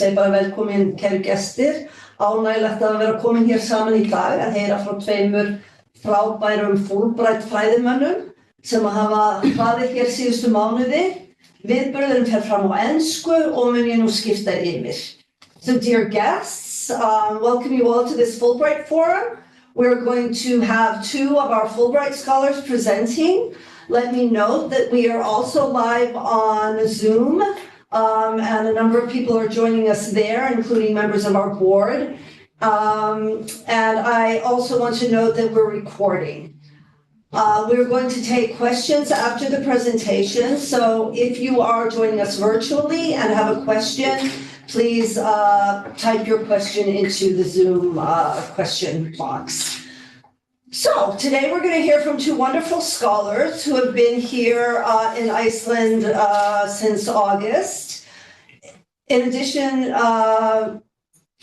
segi bara velkomin kæru gestir. Ánægilegt að vera komin hér saman í dag að heyra frá tveimur frábærum Fulbright fræðimönnum sem hafa farið hér síðustu mánuði. Viðburðurinn fer fram á ensku og mun ég nú skipta yfir. So dear guests, welcome you all to this Fulbright forum. We're going to have two of our Fulbright scholars presenting. Let me note that we are also live on Zoom, and a number of people are joining us there, including members of our board. And I also want to note that we're recording. We're going to take questions after the presentation, so if you are joining us virtually and have a question, please type your question into the Zoom question box. So today we're going to hear from two wonderful scholars who have been here in Iceland since August. In addition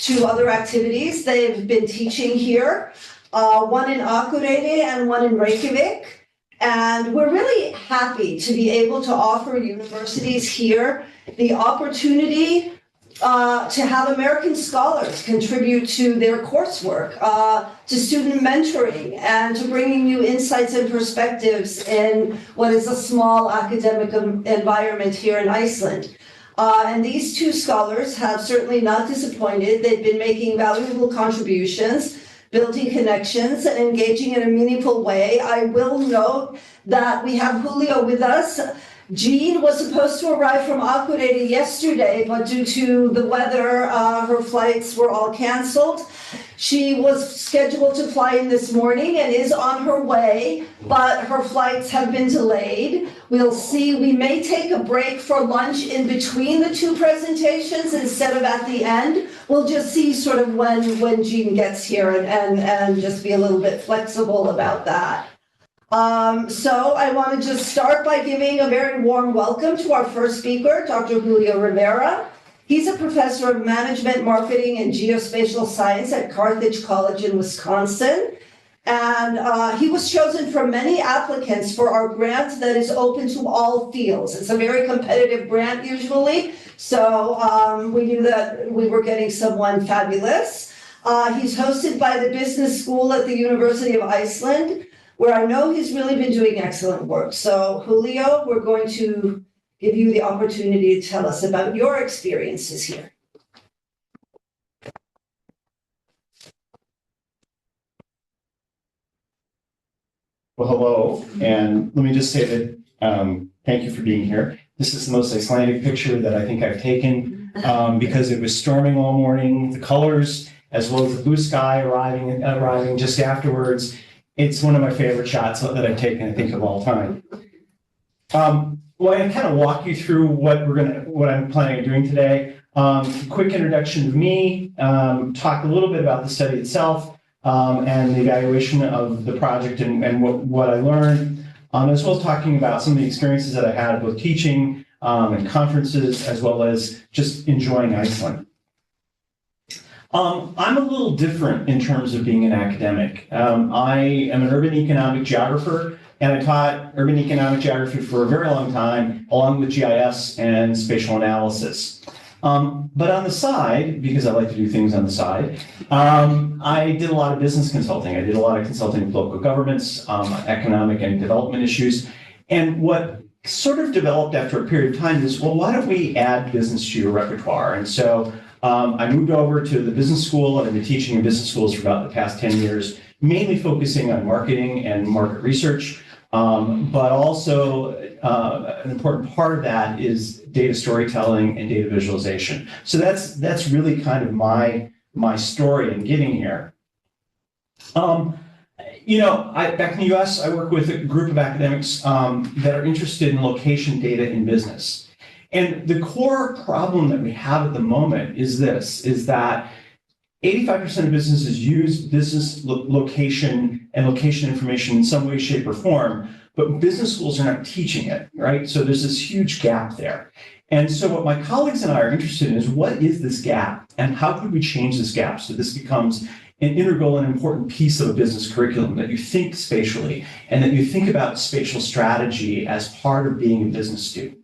to other activities, they've been teaching here, one in Akureyri and one in Reykjavik. And we're really happy to be able to offer universities here the opportunity to have American scholars contribute to their coursework, to student mentoring, and to bringing new insights and perspectives in what is a small academic environment here in Iceland. And these two scholars have certainly not disappointed. They've been making valuable contributions, building connections, and engaging in a meaningful way. I will note that we have Julio with us. Jean was supposed to arrive from Akureyri yesterday, but due to the weather, her flights were all canceled. She was scheduled to fly in this morning and is on her way, but her flights have been delayed. We'll see. We may take a break for lunch in between the two presentations instead of at the end. We'll just see sort of when Jean gets here and just be a little bit flexible about that. So I want to just start by giving a very warm welcome to our first speaker, Dr. Julio Rivera. He's a professor of management, marketing, and geospatial science at Carthage College in Wisconsin. And he was chosen from many applicants for our grant that is open to all fields. It's a very competitive grant usually, so we knew that we were getting someone fabulous. He's hosted by the business school at the University of Iceland, where I know he's really been doing excellent work. So Julio, we're going to give you the opportunity to tell us about your experiences here. Well, hello, and let me just say that thank you for being here. This is the most Icelandic picture that I think I've taken because it was storming all morning. The colors, as well as the blue sky arriving just afterwards. It's one of my favorite shots that I've taken, I think, of all time. Well, I kind of walk you through what I'm planning on doing today. Quick introduction of me, talk a little bit about the study itself, and the evaluation of the project and what I learned, as well as talking about some of the experiences that I had both teaching and conferences, as well as just enjoying Iceland. I'm a little different in terms of being an academic. I am an urban economic geographer, and I taught urban economic geography for a very long time, along with GIS and spatial analysis. But on the side, because I like to do things on the side, I did a lot of business consulting. I did a lot of consulting with local governments, economic and development issues. And what sort of developed after a period of time is, well, why don't we add business to your repertoire? And so I moved over to the business school, and I've been teaching in business schools for about the past 10 years, mainly focusing on marketing and market research. But also an important part of that is data storytelling and data visualization. So that's really kind of my story in getting here. Back in the US, I work with a group of academics that are interested in location data in business. And the core problem that we have at the moment is that 85% of businesses use business location and location information in some way, shape, or form, but business schools are not teaching it, right? So there's this huge gap there. And so what my colleagues and I are interested in is, what is this gap, and how could we change this gap so this becomes an integral and important piece of a business curriculum, that you think spatially and that you think about spatial strategy as part of being a business student.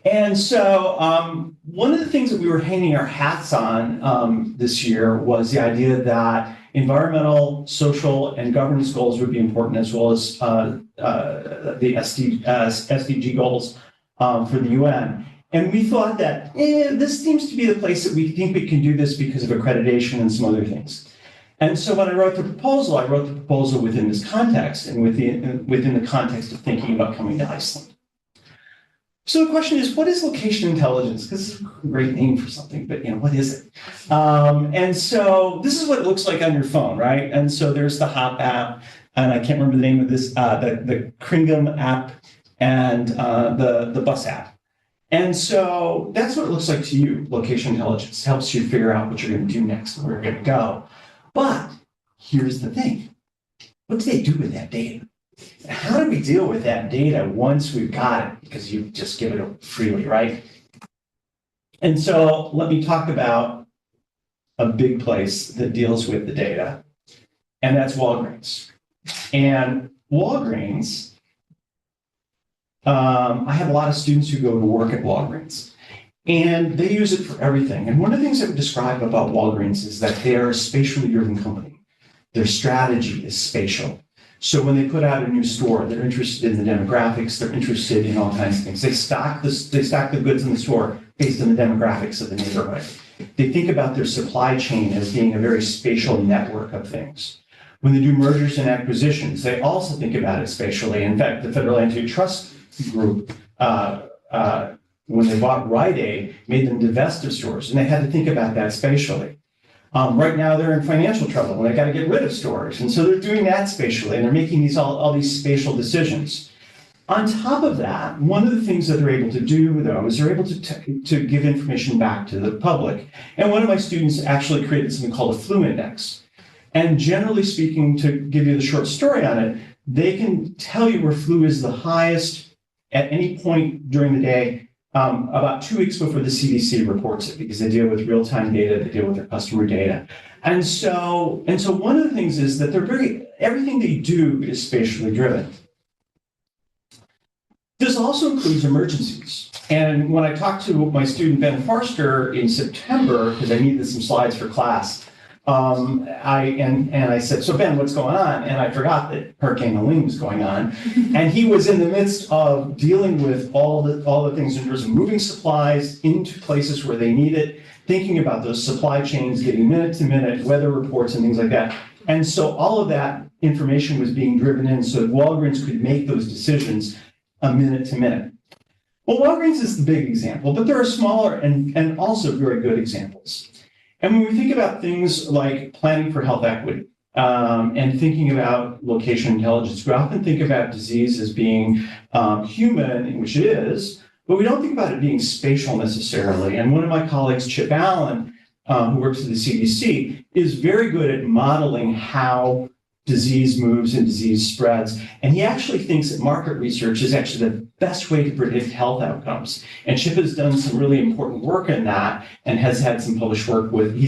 And so one of the things that we were hanging our hats on this year was the idea that environmental, social, and governance goals would be important, as well as the SDG goals for the UN. And we thought that this seems to be the place that we think we can do this because of accreditation and some other things. And so when I wrote the proposal within this context and within the context of thinking about coming to Iceland. So the question is, what is location intelligence? Because it's a great name for something, but what is it? And so this is what it looks like on your phone, right? And so there's the Hop app, and I can't remember the name of this, the Kringum app, and the Bus app. And so that's what it looks like to you, location intelligence. It helps you figure out what you're going to do next and where you're going to go. But here's the thing. What do they do with that data? How do we deal with that data once we've got it? Because you just give it freely, right? And so let me talk about a big place that deals with the data, and that's Walgreens. And Walgreens, I have a lot of students who go to work at Walgreens, and they use it for everything. And one of the things that we describe about Walgreens is that they are a spatially driven company. Their strategy is spatial. So when they put out a new store, they're interested in the demographics, they're interested in all kinds of things. They stock the goods in the store based on the demographics of the neighborhood. They think about their supply chain as being a very spatial network of things. When they do mergers and acquisitions, they also think about it spatially. In fact, the Federal Antitrust Group, when they bought Rite Aid, made them divest of stores, and they had to think about that spatially. Right now, they're in financial trouble, and they got to get rid of stores, and so they're doing that spatially, and they're making all these spatial decisions. On top of that, one of the things that they're able to do, though, is they're able to give information back to the public. And one of my students actually created something called a flu index. And generally speaking, to give you the short story on it, they can tell you where flu is the highest at any point during the day, about 2 weeks before the CDC reports it, because they deal with real-time data, they deal with their customer data. And so one of the things is that everything they do is spatially driven. This also includes emergencies. And when I talked to my student, Ben Forster, in September, because I needed some slides for class, I said, so Ben, what's going on? And I forgot that Hurricane Helene was going on. And he was in the midst of dealing with all the things in terms of moving supplies into places where they need it, thinking about those supply chains, getting minute-to-minute weather reports and things like that. And so all of that information was being driven in so that Walgreens could make those decisions minute-to-minute. Well, Walgreens is the big example, but there are smaller and also very good examples. And when we think about things like planning for health equity and thinking about location intelligence, we often think about disease as being human, which it is, but we don't think about it being spatial necessarily. And one of my colleagues, Chip Allen, who works at the CDC, is very good at modeling how disease moves and disease spreads. And he actually thinks that market research is actually the best way to predict health outcomes. And Chip has done some really important work in that and has had some published work with, he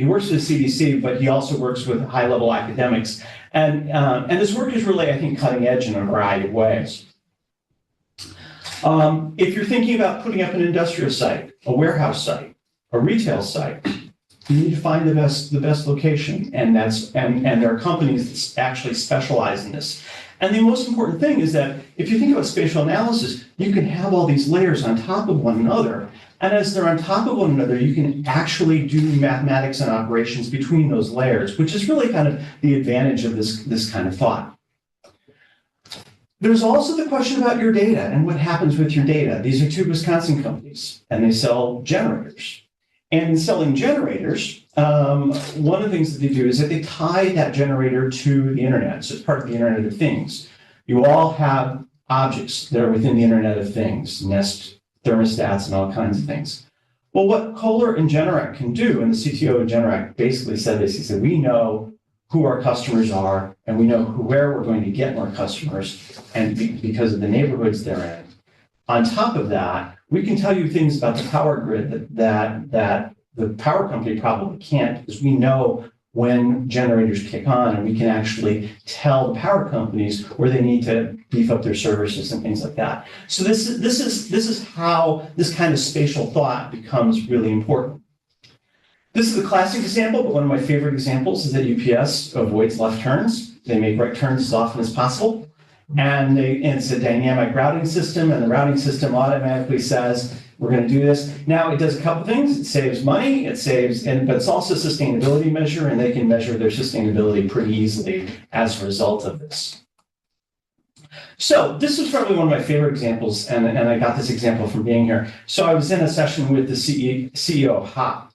works with the CDC, but he also works with high-level academics. And his work is really, I think, cutting edge in a variety of ways. If you're thinking about putting up an industrial site, a warehouse site, a retail site, you need to find the best location, and there are companies that actually specialize in this. And the most important thing is that if you think about spatial analysis, you can have all these layers on top of one another, and as they're on top of one another, you can actually do mathematics and operations between those layers, which is really kind of the advantage of this kind of thought. There's also the question about your data and what happens with your data. These are 2 Wisconsin companies, and they sell generators. And in selling generators, one of the things that they do is that they tie that generator to the internet. So it's part of the Internet of Things. You all have objects that are within the Internet of Things, Nest thermostats and all kinds of things. Well, what Kohler and Generac can do, and the CTO of Generac basically said this, he said, we know who our customers are, and we know where we're going to get more customers, and because of the neighborhoods they're in. On top of that, we can tell you things about the power grid that the power company probably can't, because we know when generators kick on, and we can actually tell the power companies where they need to beef up their services and things like that. So this is how this kind of spatial thought becomes really important. This is a classic example, but one of my favorite examples is that UPS avoids left turns. They make right turns as often as possible. And it's a dynamic routing system, and the routing system automatically says, we're going to do this. Now, it does a couple things. It saves money, but it's also a sustainability measure, and they can measure their sustainability pretty easily as a result of this. So this was probably one of my favorite examples, and I got this example from being here. So I was in a session with the CEO of HOP.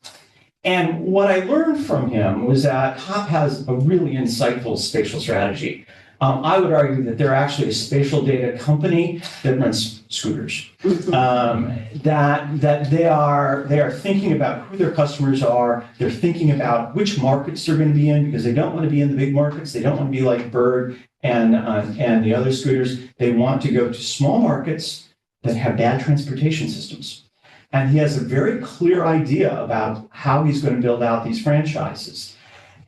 And what I learned from him was that HOP has a really insightful spatial strategy. I would argue that they're actually a spatial data company that runs scooters. That they are thinking about who their customers are. They're thinking about which markets they're going to be in, because they don't want to be in the big markets. They don't want to be like Bird and the other scooters. They want to go to small markets that have bad transportation systems. And he has a very clear idea about how he's going to build out these franchises.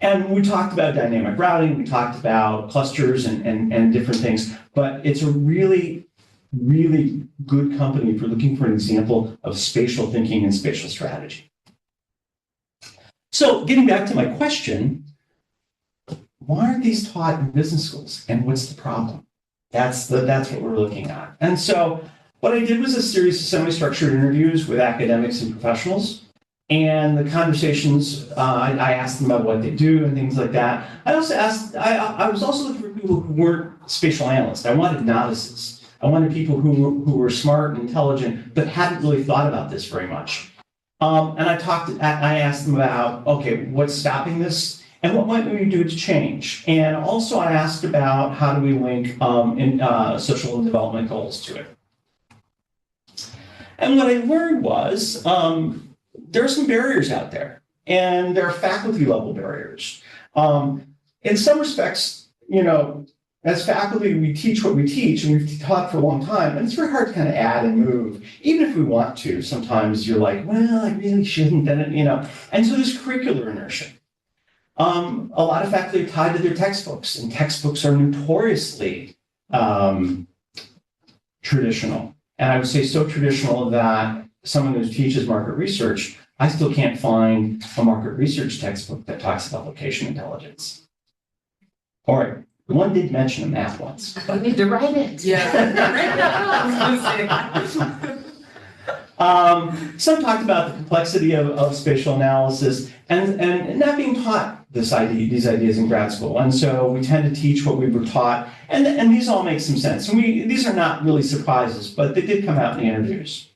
And we talked about dynamic routing, we talked about clusters and different things, but it's a really, really good company if you're looking for an example of spatial thinking and spatial strategy. So getting back to my question, why aren't these taught in business schools, and what's the problem? That's what we're looking at. And so what I did was a series of semi-structured interviews with academics and professionals. And the conversations, I asked them about what they do and things like that. I also asked, I was also looking for people who weren't spatial analysts. I wanted novices. I wanted people who were smart and intelligent, but hadn't really thought about this very much. And I asked them about, okay, what's stopping this? And what might we do to change? And also I asked about how do we link social and development goals to it? And what I learned was, there are some barriers out there, and there are faculty level barriers. In some respects, as faculty, we teach what we teach, and we've taught for a long time, and it's very hard to kind of add and move. Even if we want to, sometimes you're like, well, I really shouldn't, and so there's curricular inertia. A lot of faculty are tied to their textbooks, and textbooks are notoriously traditional. And I would say so traditional that someone who teaches market research, I still can't find a market research textbook that talks about location intelligence. All right, one did mention a map once. I need to write it. Yeah. Some talked about the complexity of spatial analysis and not being taught these ideas in grad school. And so we tend to teach what we were taught, and these all make some sense. And these are not really surprises, but they did come out in the interviews.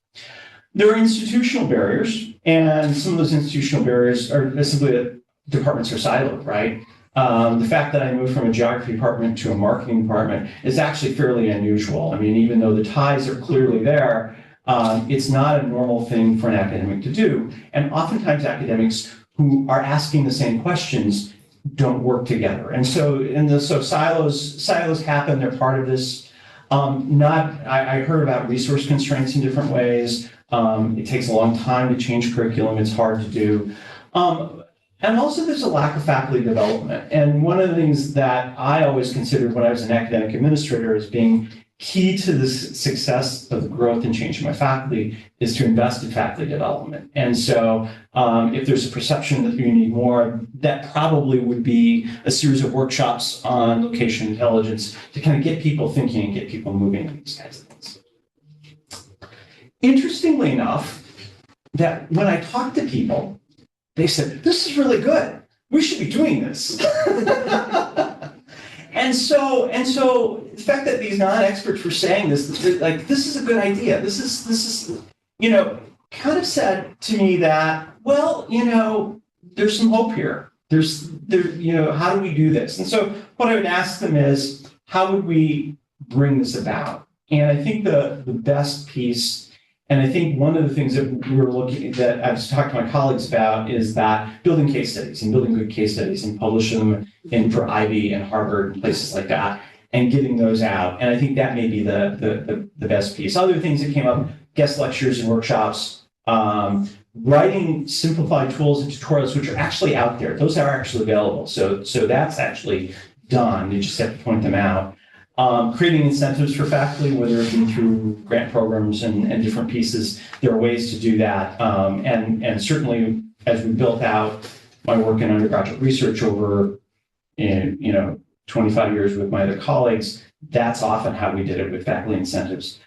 There are institutional barriers, and some of those institutional barriers are simply that departments are siloed, right? The fact that I moved from a geography department to a marketing department is actually fairly unusual. I mean, even though the ties are clearly there, it's not a normal thing for an academic to do. And oftentimes academics who are asking the same questions don't work together. And so silos happen, they're part of this. I heard about resource constraints in different ways. It takes a long time to change curriculum. It's hard to do. And also there's a lack of faculty development. And one of the things that I always considered when I was an academic administrator as being key to the success of the growth and change of my faculty is to invest in faculty development. And so if there's a perception that you need more, that probably would be a series of workshops on location intelligence to kind of get people thinking and get people moving on these kinds of things. Interestingly enough, that when I talk to people, they said, this is really good. We should be doing this. And so the fact that these non-experts were saying this, like, this is a good idea. This is, kind of said to me that, well, there's some hope here. How do we do this? And so what I would ask them is, how would we bring this about? And I think the best piece, and I think one of the things that I've talked to my colleagues about is that building case studies and building good case studies and publishing them for Ivy and Harvard and places like that and getting those out. And I think that may be the best piece. Other things that came up, guest lectures and workshops, writing simplified tools and tutorials, which are actually out there. Those are actually available. So that's actually done. You just have to point them out. Creating incentives for faculty, whether it be through grant programs and different pieces, there are ways to do that. And certainly, as we built out my work in undergraduate research over 25 years with my other colleagues, that's often how we did it with faculty incentives.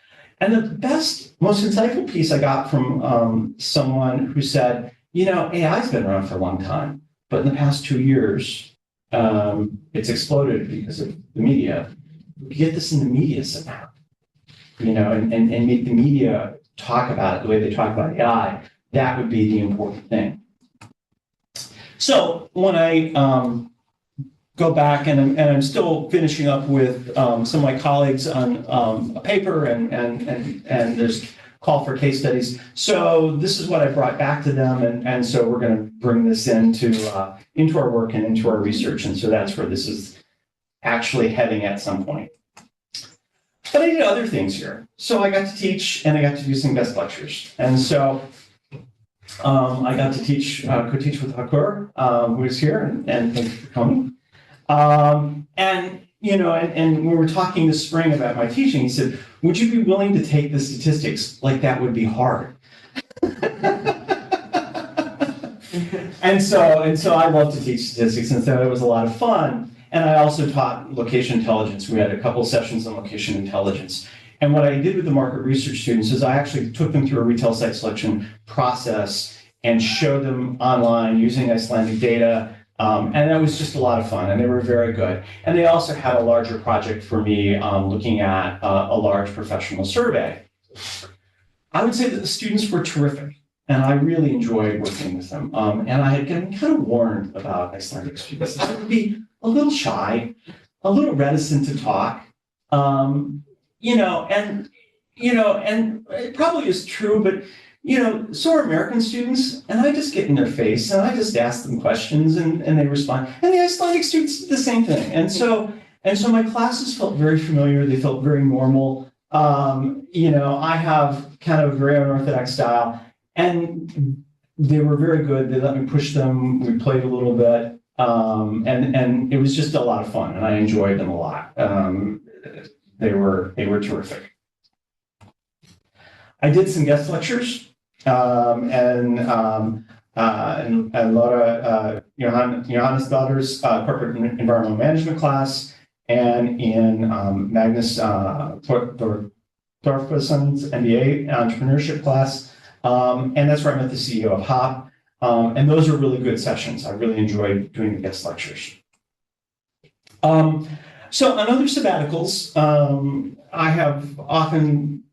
And the best, most insightful piece I got from someone who said, AI's been around for a long time, but in the past 2 years, it's exploded because of the media. We get this in the media somehow, and make the media talk about it the way they talk about AI. That would be the important thing. So when I go back and I'm still finishing up with some of my colleagues on a paper and there's call for case studies. So this is what I brought back to them, and so we're going to bring this into our work and into our research, and so that's where this is actually heading at some point. But I did other things here. So I got to teach and I got to do some guest lectures. And so I got to teach, co-teach with Akureyri, who is here, and thank you for coming. And we were talking this spring about my teaching. He said, would you be willing to take the statistics like that would be hard? And so I love to teach statistics, and so it was a lot of fun. And I also taught location intelligence. We had a couple of sessions on location intelligence. And what I did with the market research students is I actually took them through a retail site selection process and showed them online using Icelandic data. And that was just a lot of fun, and they were very good. And they also had a larger project for me looking at a large professional survey. I would say that the students were terrific, and I really enjoyed working with them. And I had been kind of warned about Icelandic students. They would be a little shy, a little reticent to talk, and it probably is true, but so are American students, and I just get in their face and I just ask them questions and they respond. And the Icelandic students did the same thing. And so my classes felt very familiar. They felt very normal. I have kind of a very unorthodox style, and they were very good. They let me push them. We played a little bit. And it was just a lot of fun, and I enjoyed them a lot. They were terrific. I did some guest lectures, and Laura Johannes' daughter's corporate environmental management class, and in Magnus Thorpesson's MBA entrepreneurship class, and that's where I met the CEO of HOP. And those are really good sessions. I really enjoyed doing the guest lectures. So on other sabbaticals, I have often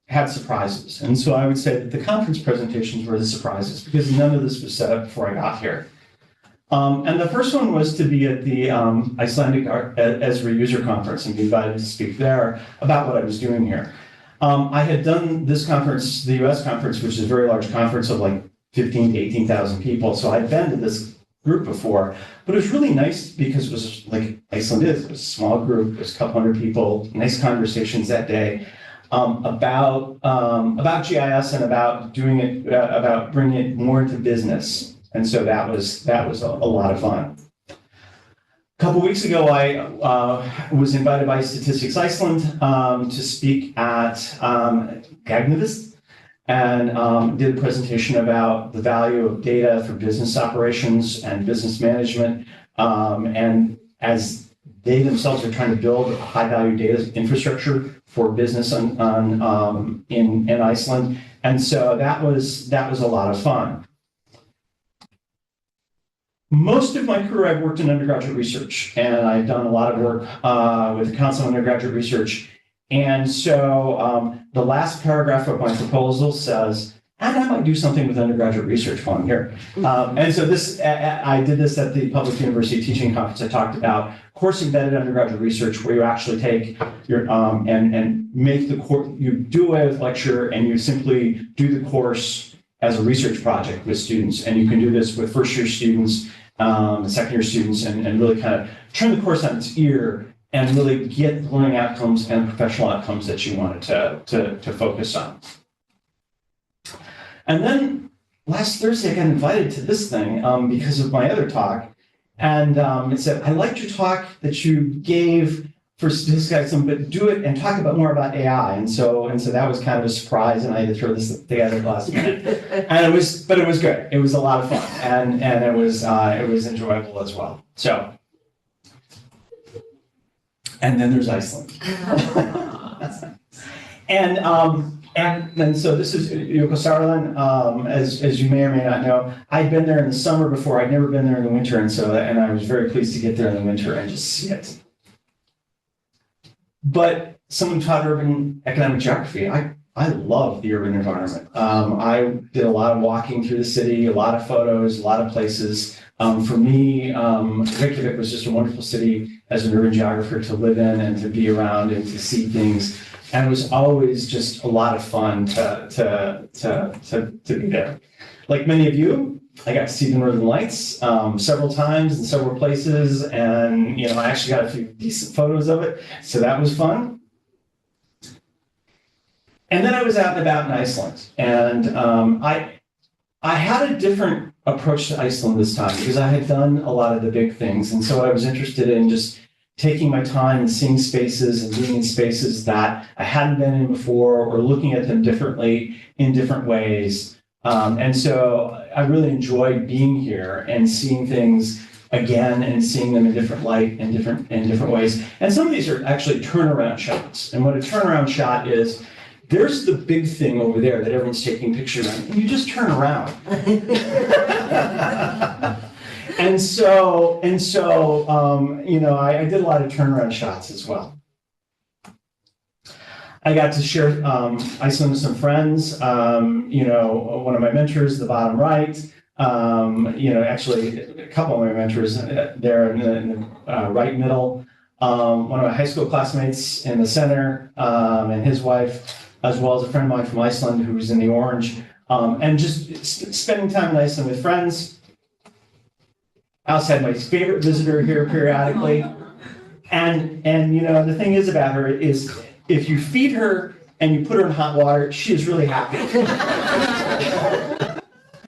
had surprises. And so I would say that the conference presentations were the surprises because none of this was set up before I got here. And the first one was to be at the Icelandic Esri User Conference and be invited to speak there about what I was doing here. I had done this conference, the US conference, which is a very large conference of like 15 to 18,000 people. So I'd been to this group before, but it was really nice because it was like Iceland is. It was a small group, it was a couple hundred people, nice conversations that day about GIS and about doing it, about bringing it more into business. And so that was a lot of fun. A couple weeks ago, I was invited by Statistics Iceland to speak at Gagnavist, and did a presentation about the value of data for business operations and business management. And as they themselves are trying to build a high-value data infrastructure for business in Iceland, and so that was a lot of fun. Most of my career, I've worked in undergraduate research, and I've done a lot of work with the Council on Undergraduate Research. And so the last paragraph of my proposal says, and I might do something with undergraduate research while I'm here. And so this, I did this at the Public University Teaching Conference. I talked about course-embedded undergraduate research, where you actually take your, and make the course, you do away with lecture, and you simply do the course as a research project with students. And you can do this with first-year students, second-year students, and really kind of turn the course on its ear and really get the learning outcomes and professional outcomes that you wanted to focus on. And then last Thursday I got invited to this thing because of my other talk. And it said, I liked your talk that you gave for this guy, but do it and talk about more about AI. And so that was kind of a surprise, and I had to throw this together last minute. And it was good. It was a lot of fun, and it was enjoyable as well. So, and then there's Iceland. And so this is Akureyri, as you may or may not know. I'd been there in the summer before. I'd never been there in the winter, and I was very pleased to get there in the winter and just see it. But someone taught urban economic geography. I love the urban environment. I did a lot of walking through the city, a lot of photos, a lot of places. For me, Reykjavik was just a wonderful city as an urban geographer to live in and to be around and to see things. And it was always just a lot of fun to be there. Like many of you, I got to see the Northern Lights several times in several places, and I actually got a few decent photos of it, so that was fun. And then I was out and about in Iceland, and I had a different approach to Iceland this time because I had done a lot of the big things, and so I was interested in just taking my time and seeing spaces and being in spaces that I hadn't been in before, or looking at them differently in different ways. And so I really enjoyed being here and seeing things again and seeing them in different light and different ways. And some of these are actually turnaround shots. And what a turnaround shot is, there's the big thing over there that everyone's taking pictures of, and you just turn around. And so, I did a lot of turnaround shots as well. I got to share Iceland with some friends. One of my mentors, the bottom right. Actually, a couple of my mentors there in the right middle. One of my high school classmates in the center, and his wife, as well as a friend of mine from Iceland who was in the orange. And just spending time in Iceland with friends. I also had my favorite visitor here periodically. And the thing is about her is, if you feed her and you put her in hot water, she is really happy.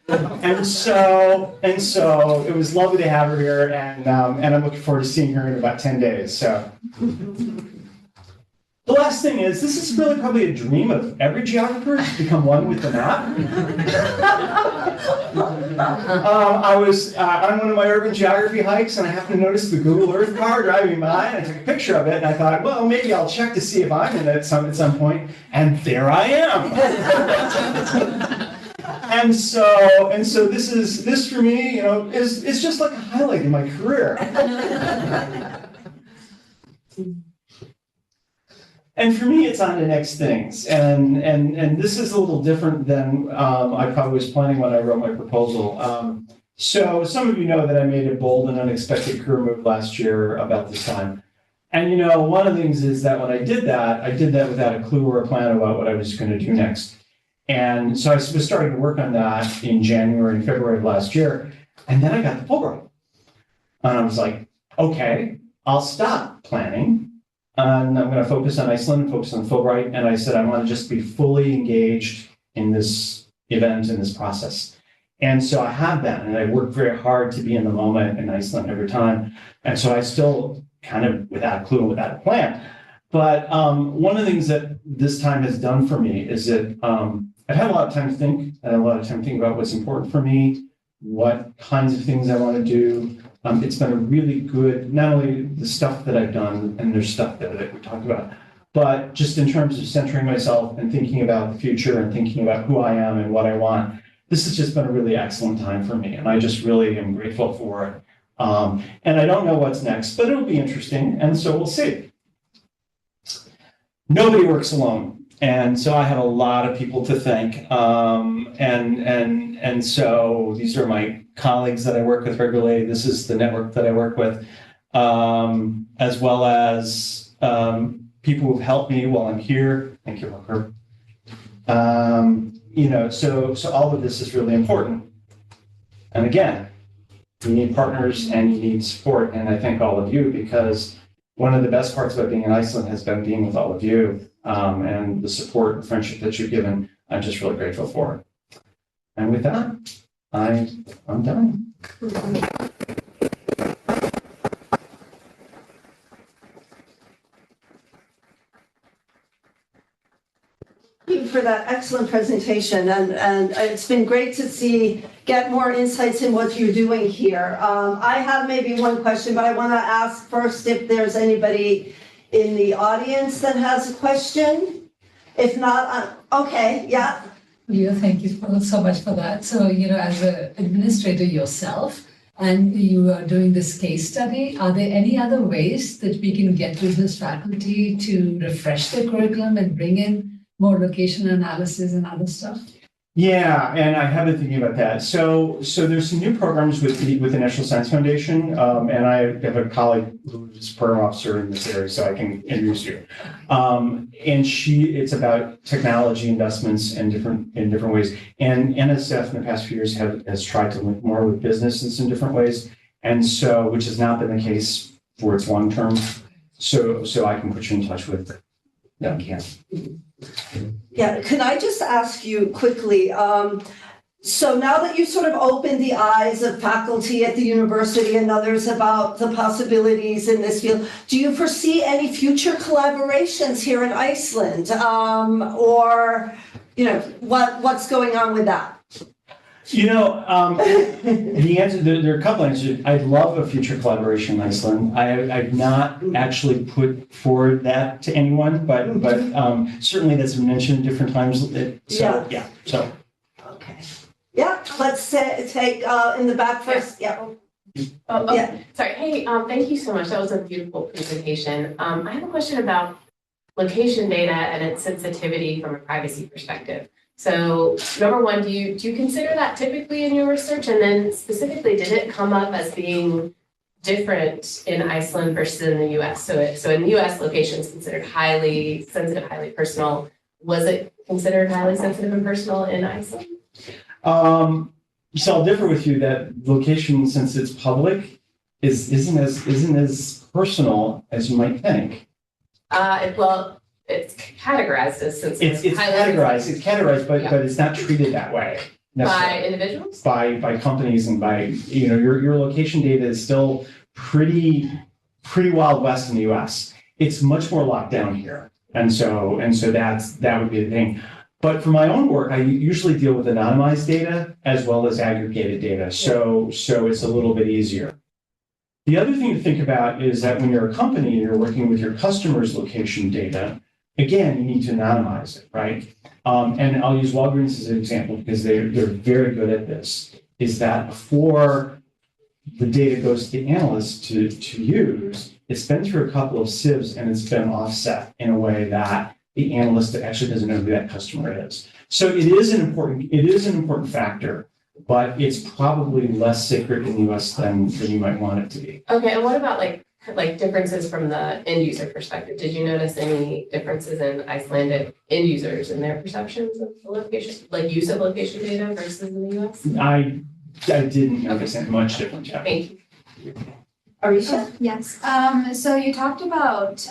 and so it was lovely to have her here, and I'm looking forward to seeing her in about 10 days. So the last thing is, this is really probably a dream of every geographer, to become one with the map. I was on one of my urban geography hikes, and I happened to notice the Google Earth car driving by, and I took a picture of it, and I thought, well, maybe I'll check to see if I'm in it at some point, and there I am. And so this for me, is just like a highlight in my career. And for me, it's on to next things. And this is a little different than I probably was planning when I wrote my proposal. So some of you know that I made a bold and unexpected career move last year about this time. And one of the things is that when I did that without a clue or a plan about what I was going to do next. And so I was starting to work on that in January and February of last year. And then I got the Fulbright. And I was like, okay, I'll stop planning. And I'm going to focus on Iceland, focus on Fulbright. And I said, I want to just be fully engaged in this event, in this process. And so I have that. And I worked very hard to be in the moment in Iceland every time. And so I still kind of without a clue, without a plan. But one of the things that this time has done for me is that I've had a lot of time to think. I had a lot of time to think about what's important for me, what kinds of things I want to do. It's been a really good, not only the stuff that I've done, and there's stuff that we talked about, but just in terms of centering myself and thinking about the future and thinking about who I am and what I want. This has just been a really excellent time for me, and I just really am grateful for it. And I don't know what's next, but it'll be interesting, and so we'll see. Nobody works alone. And so I have a lot of people to thank. And so these are my colleagues that I work with regularly. This is the network that I work with, as well as people who've helped me while I'm here. Thank you, Walker. So all of this is really important. And again, you need partners and you need support. And I thank all of you, because one of the best parts about being in Iceland has been being with all of you. And the support and friendship that you've given, I'm just really grateful for. And with that, I'm done. Thank you for that excellent presentation, and it's been great to get more insights in what you're doing here. I have maybe one question, but I want to ask first if there's anybody in the audience that has a question. If not, okay, yeah. Julio, thank you so much for that. So, as an administrator yourself, and you are doing this case study, are there any other ways that we can get business faculty to refresh their curriculum and bring in more location analysis and other stuff? Yeah, and I have been thinking about that. So there's some new programs with the National Science Foundation, and I have a colleague who's a program officer in this area, so I can introduce you. And it's about technology investments in different ways. And NSF in the past few years has tried to link more with business in some different ways, and so which has not been the case for its long term. So I can put you in touch with them. Yeah. Yeah, can I just ask you quickly, so now that you've sort of opened the eyes of faculty at the university and others about the possibilities in this field, do you foresee any future collaborations here in Iceland? Or, what's going on with that? The answer, there are a couple answers. I'd love a future collaboration in Iceland. I've not actually put forward that to anyone, but certainly that's been mentioned different times. Yeah. Okay. Yeah, let's take in the back first. Yeah. Yeah. Sorry. Hey, thank you so much. That was a beautiful presentation. I have a question about location data and its sensitivity from a privacy perspective. So number one, do you consider that typically in your research? And then specifically, did it come up as being different in Iceland versus in the US? So in the US, location is considered highly sensitive, highly personal. Was it considered highly sensitive and personal in Iceland? So I'll differ with you that location, since it's public, isn't as personal as you might think. It's categorized as sensitive. It's categorized, but it's not treated that way. By individuals? By companies and by, your location data is still pretty Wild West in the US. It's much more locked down here. And so that would be the thing. But for my own work, I usually deal with anonymized data as well as aggregated data. So it's a little bit easier. The other thing to think about is that when you're a company and you're working with your customers' location data, again, you need to anonymize it, right? And I'll use Walgreens as an example because they're very good at this, is that before the data goes to the analyst to use, it's been through a couple of sieves and it's been offset in a way that the analyst actually doesn't know who that customer is. So it is an important factor, but it's probably less sacred in the US than you might want it to be. Okay, and what about like differences from the end user perspective? Did you notice any differences in Icelandic end users and their perceptions of the location, like use of location data versus in the US? I didn't notice much difference. Yeah. Thank you. Arisha? Yes. So you talked about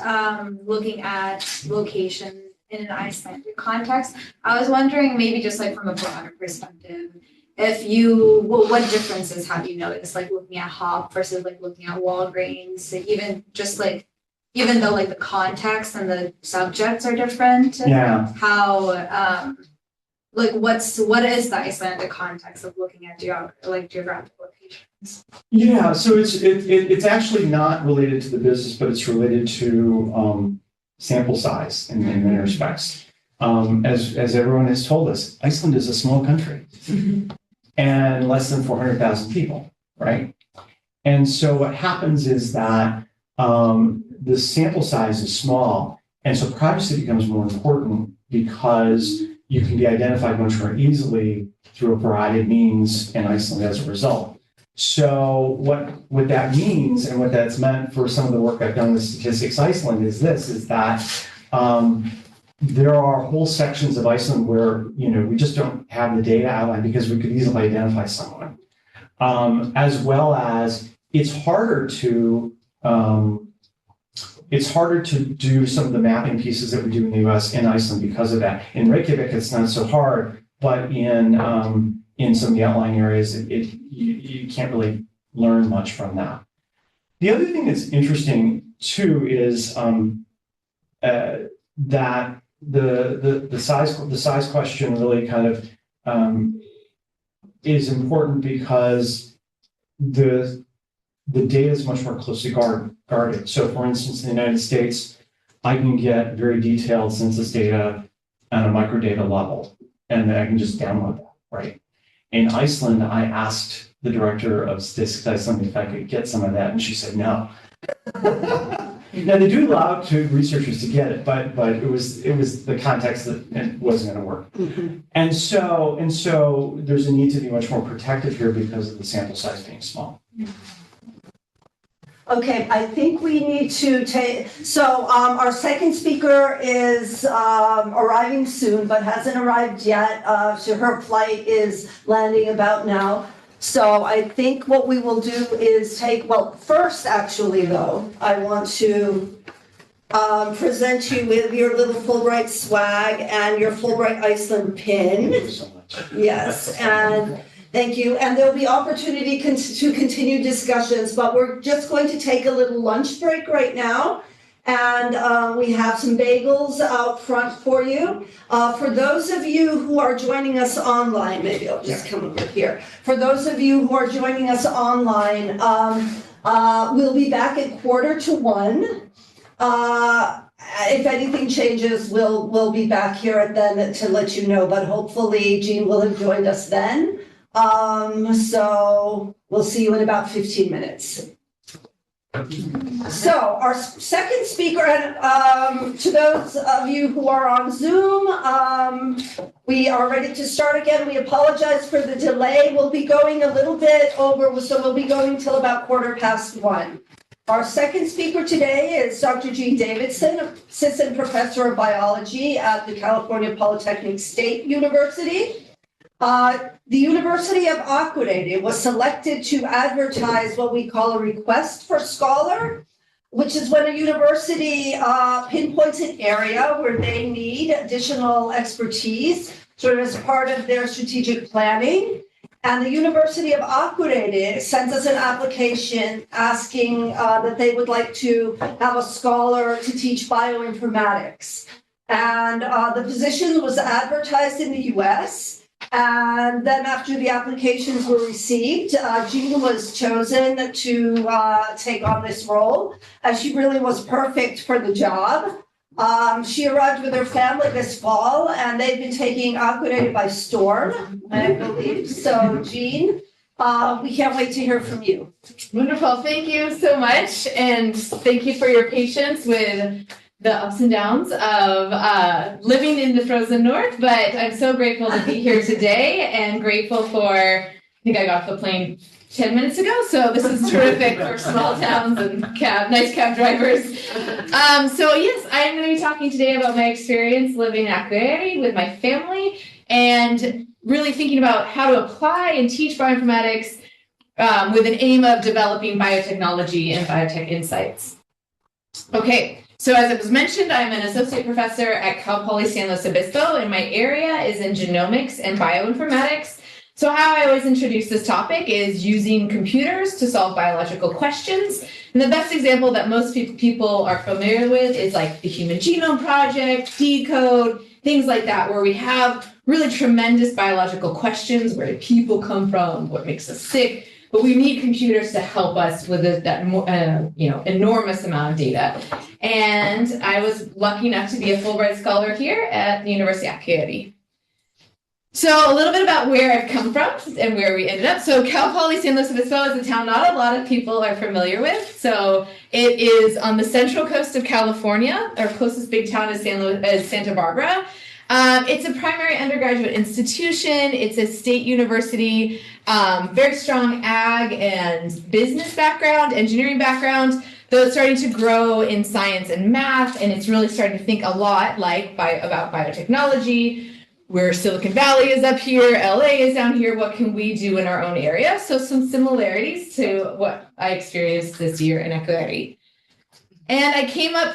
looking at location in an Icelandic context. I was wondering, maybe just like from a broader perspective, what differences have you noticed, like looking at Hop versus like looking at Walgreens, even though like the context and the subjects are different? Yeah. How what is the Icelandic context of looking at geographic locations? Yeah, so it's actually not related to the business, but it's related to sample size in many respects. As everyone has told us, Iceland is a small country and less than 400,000 people, right? And so what happens is that the sample size is small, and so privacy becomes more important because you can be identified much more easily through a variety of means in Iceland as a result. So what that means and what that's meant for some of the work I've done with Statistics Iceland is that there are whole sections of Iceland where we just don't have the data outlined because we could easily identify someone, as well as it's harder to do some of the mapping pieces that we do in the US in Iceland because of that. In Reykjavik, it's not so hard, but in in some of the outlying areas, you can't really learn much from that. The other thing that's interesting too is that the size question really kind of is important because the data is much more closely guarded. So, for instance, in the United States, I can get very detailed census data at a microdata level, and then I can just download that, right? In Iceland, I asked the director of Statistics Iceland if I could get some of that, and she said no. Now they do allow researchers to get it, but it was the context that it wasn't going to work. And so there's a need to be much more protective here because of the sample size being small. Okay, I think we need to take, so our second speaker is arriving soon, but hasn't arrived yet. So her flight is landing about now. So I think what we will do is take, well, first actually though, I want to present you with your little Fulbright swag and your Fulbright Iceland pin. Thank you so much. Yes, and thank you. And there'll be opportunity to continue discussions, but we're just going to take a little lunch break right now. And we have some bagels out front for you. For those of you who are joining us online, maybe I'll just come over here. For those of you who are joining us online, we'll be back at 1:45. If anything changes, we'll be back here then to let you know, but hopefully Jean will have joined us then. So we'll see you in about 15 minutes. So our second speaker, and to those of you who are on Zoom, we are ready to start again. We apologize for the delay. We'll be going a little bit over, so we'll be going till about 1:15. Our second speaker today is Dr. Jean Davidson, Assistant Professor of Biology at the California Polytechnic State University. The University of Akureyri was selected to advertise what we call a request for scholar, which is when a university pinpoints an area where they need additional expertise, sort of as part of their strategic planning. And the University of Akureyri sent us an application asking that they would like to have a scholar to teach bioinformatics. And the position was advertised in the US. And then after the applications were received, Jean was chosen to take on this role, as she really was perfect for the job. She arrived with her family this fall, and they've been taking Akureyri by storm, I believe. So, Jean, we can't wait to hear from you. Wonderful. Thank you so much. And thank you for your patience with the ups and downs of living in the frozen north. But I'm so grateful to be here today and grateful for, I think I got off the plane 10 minutes ago. So this is terrific for small towns and nice cab drivers. So yes, I'm going to be talking today about my experience living in Akureyri with my family and really thinking about how to apply and teach bioinformatics with an aim of developing biotechnology and biotech insights. Okay. So as it was mentioned, I'm an associate professor at Cal Poly San Luis Obispo, and my area is in genomics and bioinformatics. So how I always introduce this topic is using computers to solve biological questions. And the best example that most people are familiar with is like the Human Genome Project, DECODE, things like that, where we have really tremendous biological questions. Where do people come from? What makes us sick? But we need computers to help us with that enormous amount of data. And I was lucky enough to be a Fulbright scholar here at the University of Akureyri. So a little bit about where I've come from and where we ended up. So Cal Poly San Luis Obispo is a town not a lot of people are familiar with. So it is on the central coast of California. Our closest big town is Santa Barbara. It's a primary undergraduate institution. It's a state university, very strong ag and business background, engineering background, though it's starting to grow in science and math, and it's really starting to think a lot about biotechnology, where Silicon Valley is up here, LA is down here, what can we do in our own area? So some similarities to what I experienced this year in Akureyri. And I came up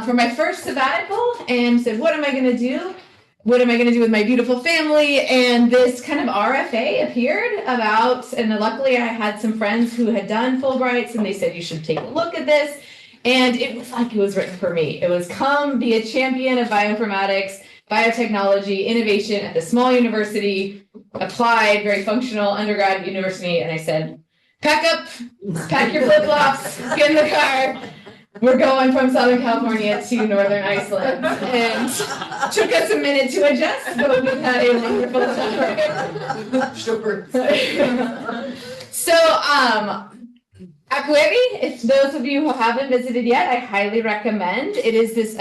for my first sabbatical and said, what am I going to do? what am I going to do with my beautiful family? And this kind of RFA appeared and luckily I had some friends who had done Fulbrights and they said, you should take a look at this. And it was like it was written for me. It was come be a champion of bioinformatics, biotechnology, innovation at the small university, applied, very functional undergrad university. And I said, pack your flip-flops, get in the car. We're going from Southern California to Northern Iceland. And took us a minute to adjust, but we had a wonderful time. Sure. So, Akureyri, if those of you who haven't visited yet, I highly recommend. It is this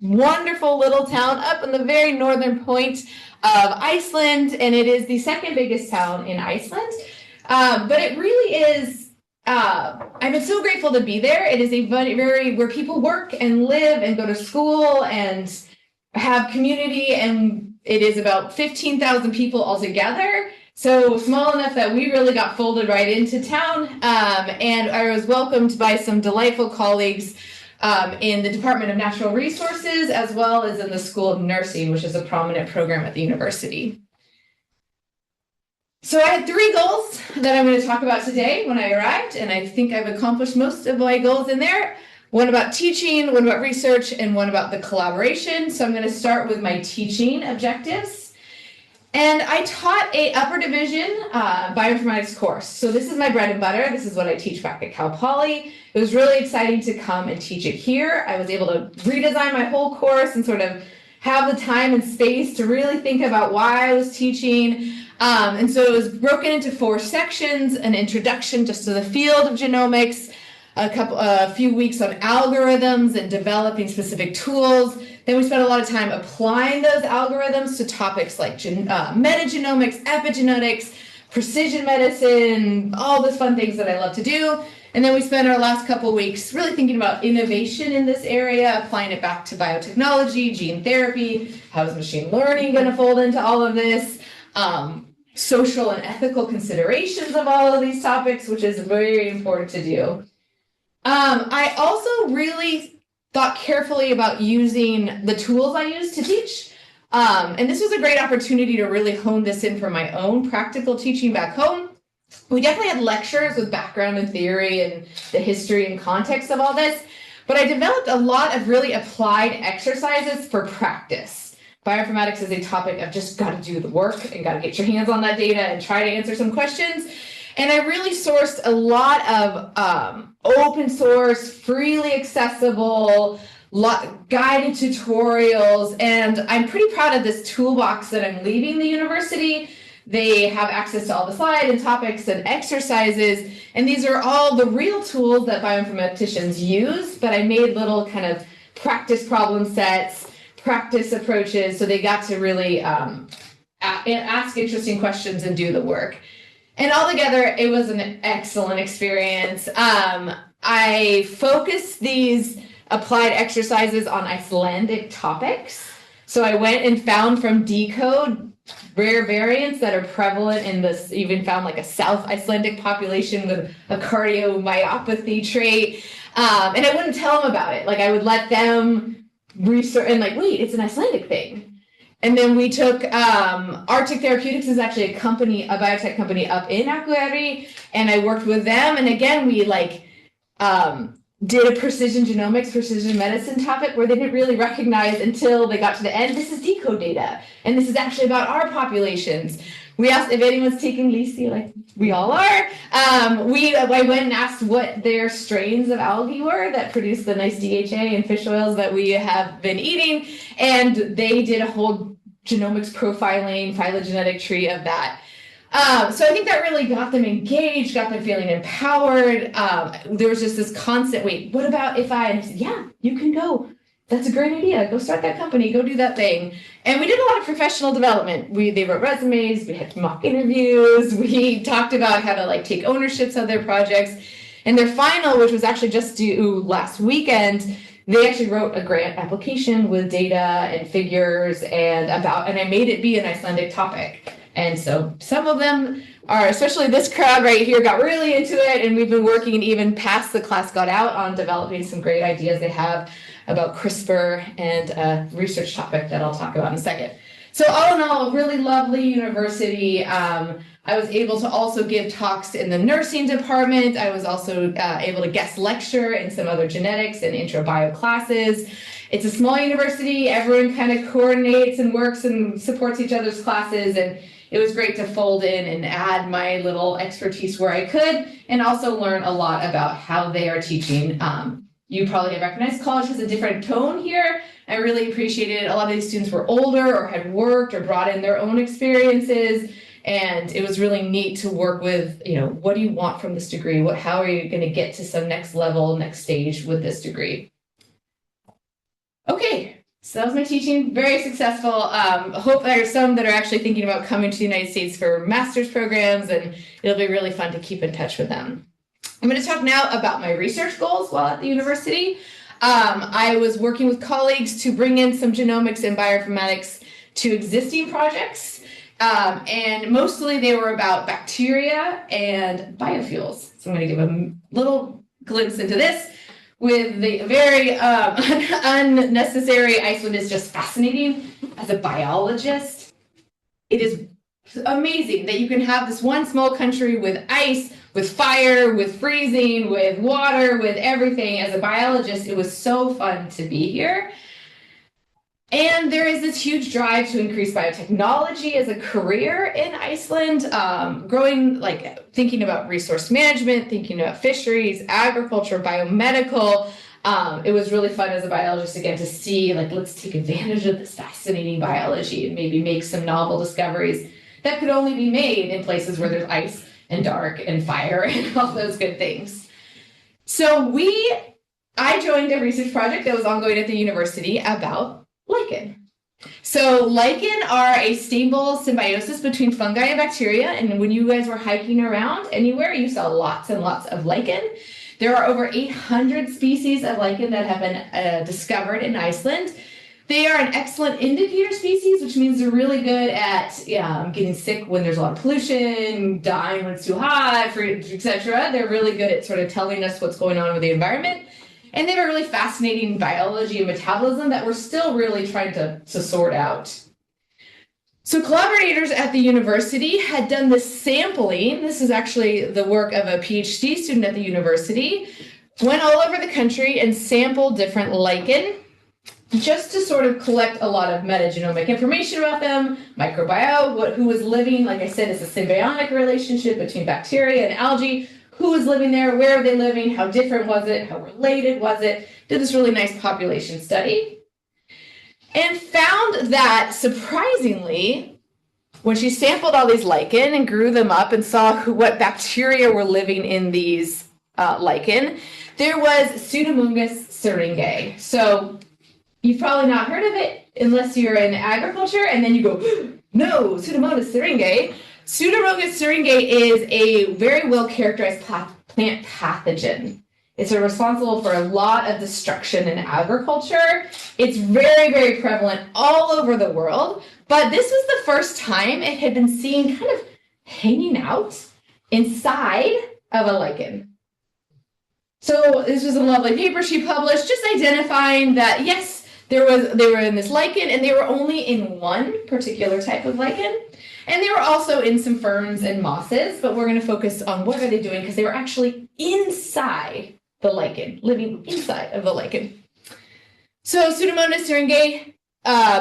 wonderful little town up in the very northern point of Iceland, and it is the second biggest town in Iceland. But it really is, I've been so grateful to be there. It is a very where people work and live and go to school and have community, and it is about 15,000 people altogether. So small enough that we really got folded right into town. And I was welcomed by some delightful colleagues in the Department of Natural Resources, as well as in the School of Nursing, which is a prominent program at the university. So I had 3 goals that I'm going to talk about today when I arrived, and I think I've accomplished most of my goals in there. One about teaching, one about research, and one about the collaboration. So I'm going to start with my teaching objectives. And I taught a upper division bioinformatics course. So this is my bread and butter. This is what I teach back at Cal Poly. It was really exciting to come and teach it here. I was able to redesign my whole course and sort of have the time and space to really think about why I was teaching. And so it was broken into 4 sections: an introduction just to the field of genomics, a few weeks on algorithms and developing specific tools. Then we spent a lot of time applying those algorithms to topics like metagenomics, epigenetics, precision medicine, all those fun things that I love to do. And then we spent our last couple of weeks really thinking about innovation in this area, applying it back to biotechnology, gene therapy, how is machine learning going to fold into all of this, social and ethical considerations of all of these topics, which is very important to do. I also really thought carefully about using the tools I use to teach. And this was a great opportunity to really hone this in for my own practical teaching back home. We definitely had lectures with background and theory and the history and context of all this, but I developed a lot of really applied exercises for practice. Bioinformatics is a topic of just got to do the work and got to get your hands on that data and try to answer some questions. And I really sourced a lot of open source, freely accessible, guided tutorials, and I'm pretty proud of this toolbox that I'm leaving the university. They have access to all the slides and topics and exercises, and these are all the real tools that bioinformaticians use, but I made little kind of practice problem sets, practice approaches, so they got to really ask interesting questions and do the work. And altogether, it was an excellent experience. I focused these applied exercises on Icelandic topics. So I went and found from Decode rare variants that are prevalent in this, even found like a South Icelandic population with a cardiomyopathy trait. And I wouldn't tell them about it. Like I would let them research and like, wait, it's an Icelandic thing. And then we took, Arctic Therapeutics is actually a company, a biotech company up in Akureyri, and I worked with them. And again, we like did a precision genomics, precision medicine topic where they didn't really recognize until they got to the end, this is decode data. And this is actually about our populations. We asked if anyone's taking Lisi, like we all are. I went and asked what their strains of algae were that produce the nice DHA and fish oils that we have been eating. And they did a whole genomics profiling, phylogenetic tree of that. So I think that really got them engaged, got them feeling empowered. There was just this constant, wait, what about if and I said, yeah, you can go. That's a great idea. Go start that company. Go do that thing. And we did a lot of professional development. They wrote resumes. We had mock interviews. We talked about how to like take ownerships of their projects. And their final, which was actually just due last weekend, they actually wrote a grant application with data and figures and I made it be an Icelandic topic. And so some of them are, especially this crowd right here, got really into it. And we've been working even past the class got out on developing some great ideas they have about CRISPR and a research topic that I'll talk about in a second. So all in all, a really lovely university. I was able to also give talks in the nursing department. I was also able to guest lecture in some other genetics and intro bio classes. It's a small university. Everyone kind of coordinates and works and supports each other's classes. And it was great to fold in and add my little expertise where I could, and also learn a lot about how they are teaching. You probably have recognized college has a different tone here. I really appreciated it. A lot of these students were older or had worked or brought in their own experiences. And it was really neat to work with, what do you want from this degree? How are you going to get to some next level, next stage with this degree? Okay, so that was my teaching. Very successful. I hope there are some that are actually thinking about coming to the United States for master's programs, and it'll be really fun to keep in touch with them. I'm going to talk now about my research goals while at the university. I was working with colleagues to bring in some genomics and bioinformatics to existing projects. And mostly they were about bacteria and biofuels. So I'm going to give a little glimpse into this with the very unnecessary. Iceland is just fascinating. As a biologist, it is amazing that you can have this one small country with ice, with fire, with freezing, with water, with everything. As a biologist, it was so fun to be here. And there is this huge drive to increase biotechnology as a career in Iceland, growing, thinking about resource management, thinking about fisheries, agriculture, biomedical. It was really fun as a biologist, again, to see, let's take advantage of this fascinating biology and maybe make some novel discoveries that could only be made in places where there's ice and dark and fire and all those good things. So I joined a research project that was ongoing at the university about lichen. So lichen are a stable symbiosis between fungi and bacteria, and when you guys were hiking around anywhere, you saw lots and lots of lichen. There are over 800 species of lichen that have been discovered in Iceland. They are an excellent indicator species, which means they're really good at getting sick when there's a lot of pollution, dying when it's too hot, etc. They're really good at sort of telling us what's going on with the environment. And they have a really fascinating biology and metabolism that we're still really trying to sort out. So collaborators at the university had done this sampling. This is actually the work of a PhD student at the university. Went all over the country and sampled different lichen just to sort of collect a lot of metagenomic information about them, microbiome, who was living. Like I said, it's a symbiotic relationship between bacteria and algae. Who was living there? Where were they living? How different was it? How related was it? Did this really nice population study. And found that, surprisingly, when she sampled all these lichen and grew them up and saw what bacteria were living in these lichen, there was Pseudomonas syringae. So you've probably not heard of it unless you're in agriculture, and then you go, no, Pseudomonas syringae. Pseudomonas syringae is a very well-characterized plant pathogen. It's responsible for a lot of destruction in agriculture. It's very, very prevalent all over the world, but this was the first time it had been seen kind of hanging out inside of a lichen. So this was a lovely paper she published, just identifying that, yes, they were in this lichen, and they were only in one particular type of lichen. And they were also in some ferns and mosses, but we're going to focus on what are they doing, because they were actually inside the lichen, living inside of the lichen. So Pseudomonas syringae,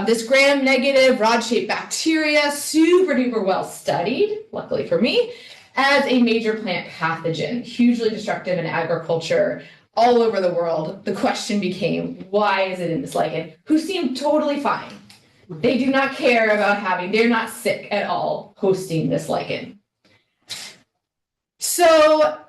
this gram-negative rod-shaped bacteria, super duper well studied, luckily for me, as a major plant pathogen, hugely destructive in agriculture all over the world. The question became, why is it in this lichen? Who seemed totally fine. They do not care about they're not sick at all hosting this lichen. So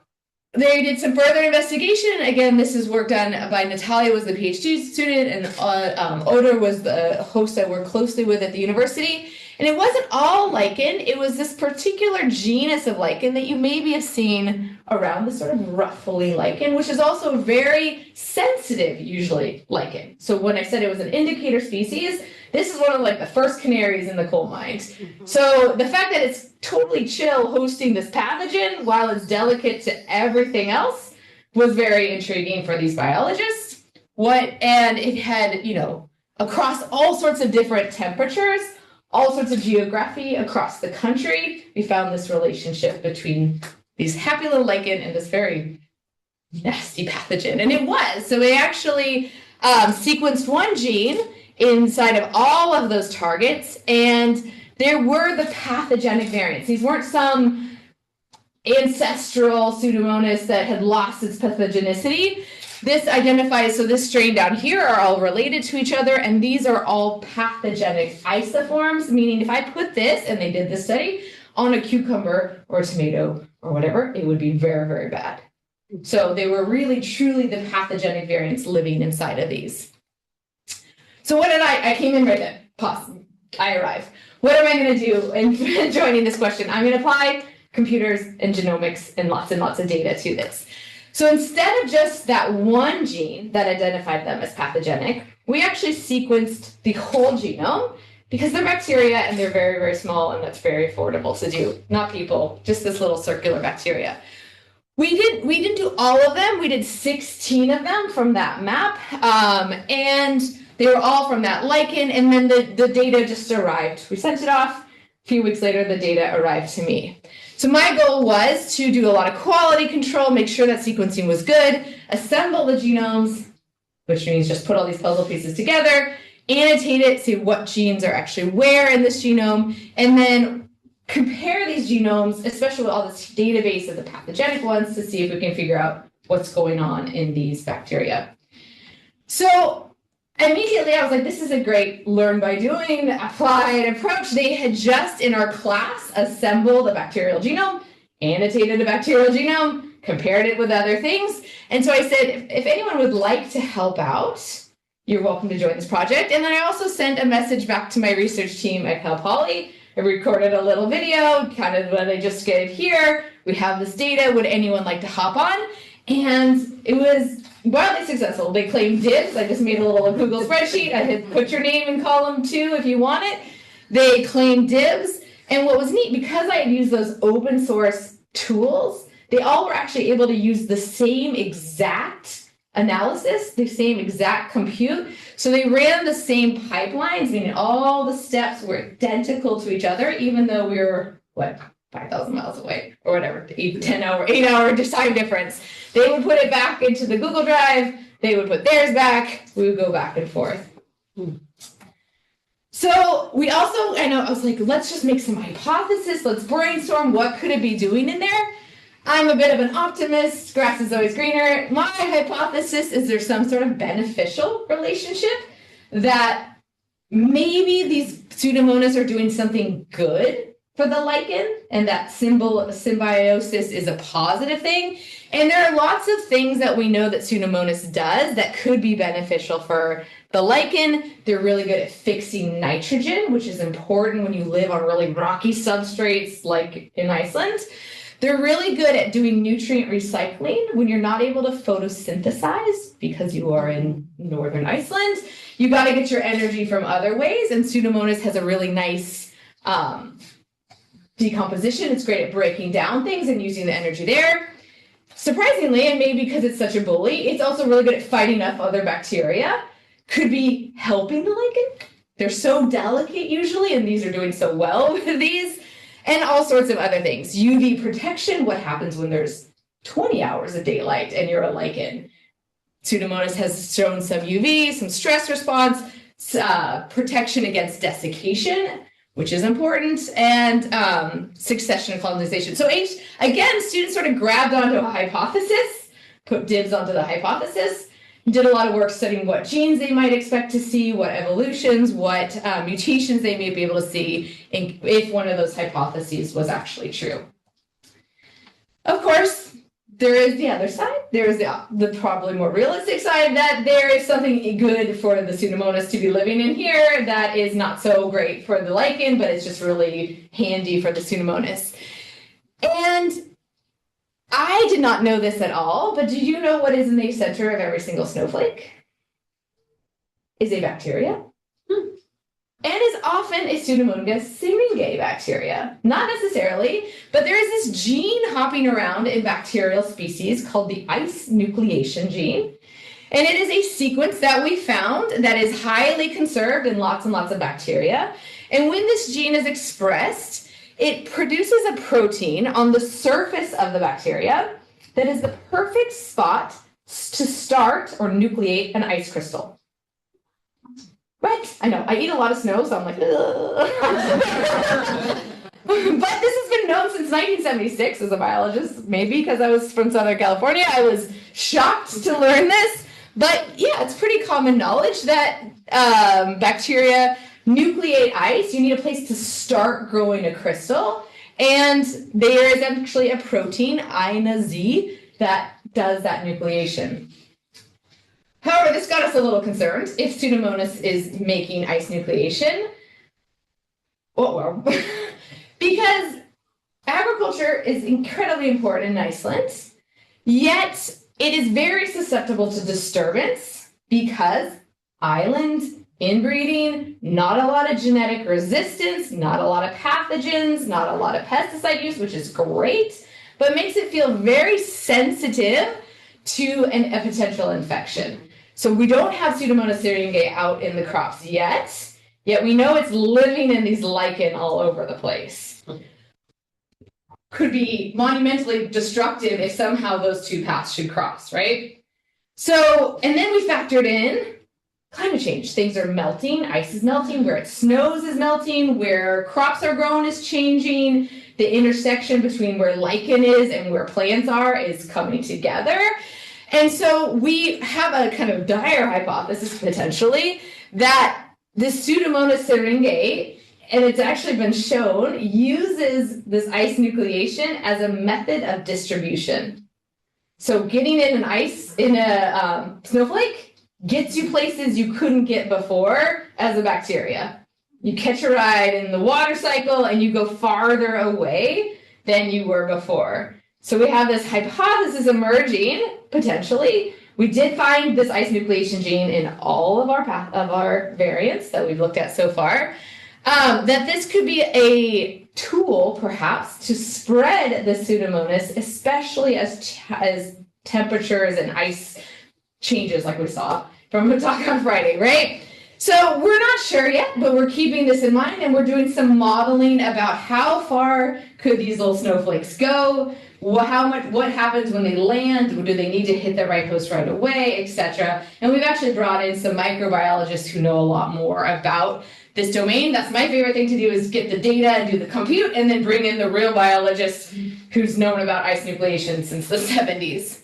they did some further investigation. Again, this is work done by Natalia, was the PhD student, and Odor was the host I worked closely with at the university. And it wasn't all lichen. It was this particular genus of lichen that you maybe have seen around the sort of ruffly lichen, which is also very sensitive, usually, lichen. So when I said it was an indicator species, this is one of the first canaries in the coal mines. Mm-hmm. So the fact that it's totally chill hosting this pathogen while it's delicate to everything else was very intriguing for these biologists. And it had, across all sorts of different temperatures, all sorts of geography across the country. We found this relationship between these happy little lichen and this very nasty pathogen, and it was. So we actually sequenced one gene inside of all of those targets, and there were the pathogenic variants. These weren't some ancestral Pseudomonas that had lost its pathogenicity. This identifies, so this strain down here are all related to each other, and these are all pathogenic isoforms, meaning if I put this, and they did this study, on a cucumber or a tomato or whatever, it would be very, very bad. So they were really, truly the pathogenic variants living inside of these. So what did I came in right then, pause, I arrived. What am I going to do in joining this question? I'm going to apply computers and genomics and lots of data to this. So instead of just that one gene that identified them as pathogenic, we actually sequenced the whole genome because they're bacteria and they're very, very small, and that's very affordable to do. Not people, just this little circular bacteria. We didn't do all of them. We did 16 of them from that map, and they were all from that lichen, and then the data just arrived. We sent it off. A few weeks later, the data arrived to me. So my goal was to do a lot of quality control, make sure that sequencing was good, assemble the genomes, which means just put all these puzzle pieces together, annotate it, see what genes are actually where in this genome, and then compare these genomes, especially with all this database of the pathogenic ones, to see if we can figure out what's going on in these bacteria. So immediately I was like, this is a great learn by doing, applied approach. They had just in our class assembled a bacterial genome, annotated a bacterial genome, compared it with other things. And so I said, if anyone would like to help out, you're welcome to join this project. And then I also sent a message back to my research team at Cal Poly. I recorded a little video, kind of what I just gave here. We have this data. Would anyone like to hop on? And it was wildly successful. They claimed dibs. I just made a little Google spreadsheet. I had put your name in column 2 if you want it. They claimed dibs. And what was neat, because I had used those open source tools, they all were actually able to use the same exact analysis, the same exact compute. So they ran the same pipelines, meaning all the steps were identical to each other, even though we were, 5,000 miles away or whatever, 8-hour time difference. They would put it back into the Google Drive. They would put theirs back. We would go back and forth. So we also, I was like, let's just make some hypothesis. Let's brainstorm. What could it be doing in there? I'm a bit of an optimist. Grass is always greener. My hypothesis is there's some sort of beneficial relationship that maybe these Pseudomonas are doing something good for the lichen, and that symbiosis is a positive thing. And there are lots of things that we know that Pseudomonas does that could be beneficial for the lichen. They're really good at fixing nitrogen, which is important when you live on really rocky substrates like in Iceland. They're really good at doing nutrient recycling when you're not able to photosynthesize because you are in northern Iceland. You got to get your energy from other ways, and Pseudomonas has a really nice decomposition. It's great at breaking down things and using the energy there. Surprisingly, and maybe because it's such a bully, it's also really good at fighting off other bacteria. Could be helping the lichen. They're so delicate usually, and these are doing so well with these. And all sorts of other things. UV protection, what happens when there's 20 hours of daylight and you're a lichen? Pseudomonas has shown some UV, some stress response, protection against desiccation, which is important, and succession and colonization. So again, students sort of grabbed onto a hypothesis, put dibs onto the hypothesis, did a lot of work studying what genes they might expect to see, what evolutions, what mutations they may be able to see, if one of those hypotheses was actually true. Of course, there is the other side. There is the probably more realistic side, that there is something good for the Pseudomonas to be living in here that is not so great for the lichen, but it's just really handy for the Pseudomonas. And I did not know this at all, but do you know what is in the center of every single snowflake? Is a bacteria. And is often a Pseudomonas syringae bacteria. Not necessarily, but there is this gene hopping around in bacterial species called the ice nucleation gene. And it is a sequence that we found that is highly conserved in lots and lots of bacteria. And when this gene is expressed, it produces a protein on the surface of the bacteria that is the perfect spot to start or nucleate an ice crystal. Right? I know. I eat a lot of snow, so I'm like, but this has been known since 1976 as a biologist, maybe because I was from Southern California. I was shocked to learn this. But yeah, it's pretty common knowledge that bacteria nucleate ice. You need a place to start growing a crystal. And there is actually a protein, INA-Z, that does that nucleation. However, this got us a little concerned. If Pseudomonas is making ice nucleation, well, because agriculture is incredibly important in Iceland, yet it is very susceptible to disturbance because island inbreeding, not a lot of genetic resistance, not a lot of pathogens, not a lot of pesticide use, which is great, but makes it feel very sensitive to a potential infection. So we don't have Pseudomonas syringae out in the crops yet we know it's living in these lichen all over the place. Could be monumentally destructive if somehow those two paths should cross, right? So, and then we factored in climate change. Things are melting, ice is melting, where it snows is melting, where crops are grown is changing, the intersection between where lichen is and where plants are is coming together. And so we have a kind of dire hypothesis potentially that this Pseudomonas syringae, and it's actually been shown, uses this ice nucleation as a method of distribution. So getting in a snowflake gets you places you couldn't get before as a bacteria. You catch a ride in the water cycle and you go farther away than you were before. So we have this hypothesis emerging, potentially. We did find this ice nucleation gene in all of our variants that we've looked at so far. That this could be a tool, perhaps, to spread the Pseudomonas, especially as temperatures and ice changes, like we saw from the talk on Friday, right? So we're not sure yet, but we're keeping this in mind, and we're doing some modeling about how far could these little snowflakes go, what happens when they land, do they need to hit the right host right away, etc. And we've actually brought in some microbiologists who know a lot more about this domain. That's my favorite thing to do, is get the data and do the compute and then bring in the real biologist who's known about ice nucleation since the 70s.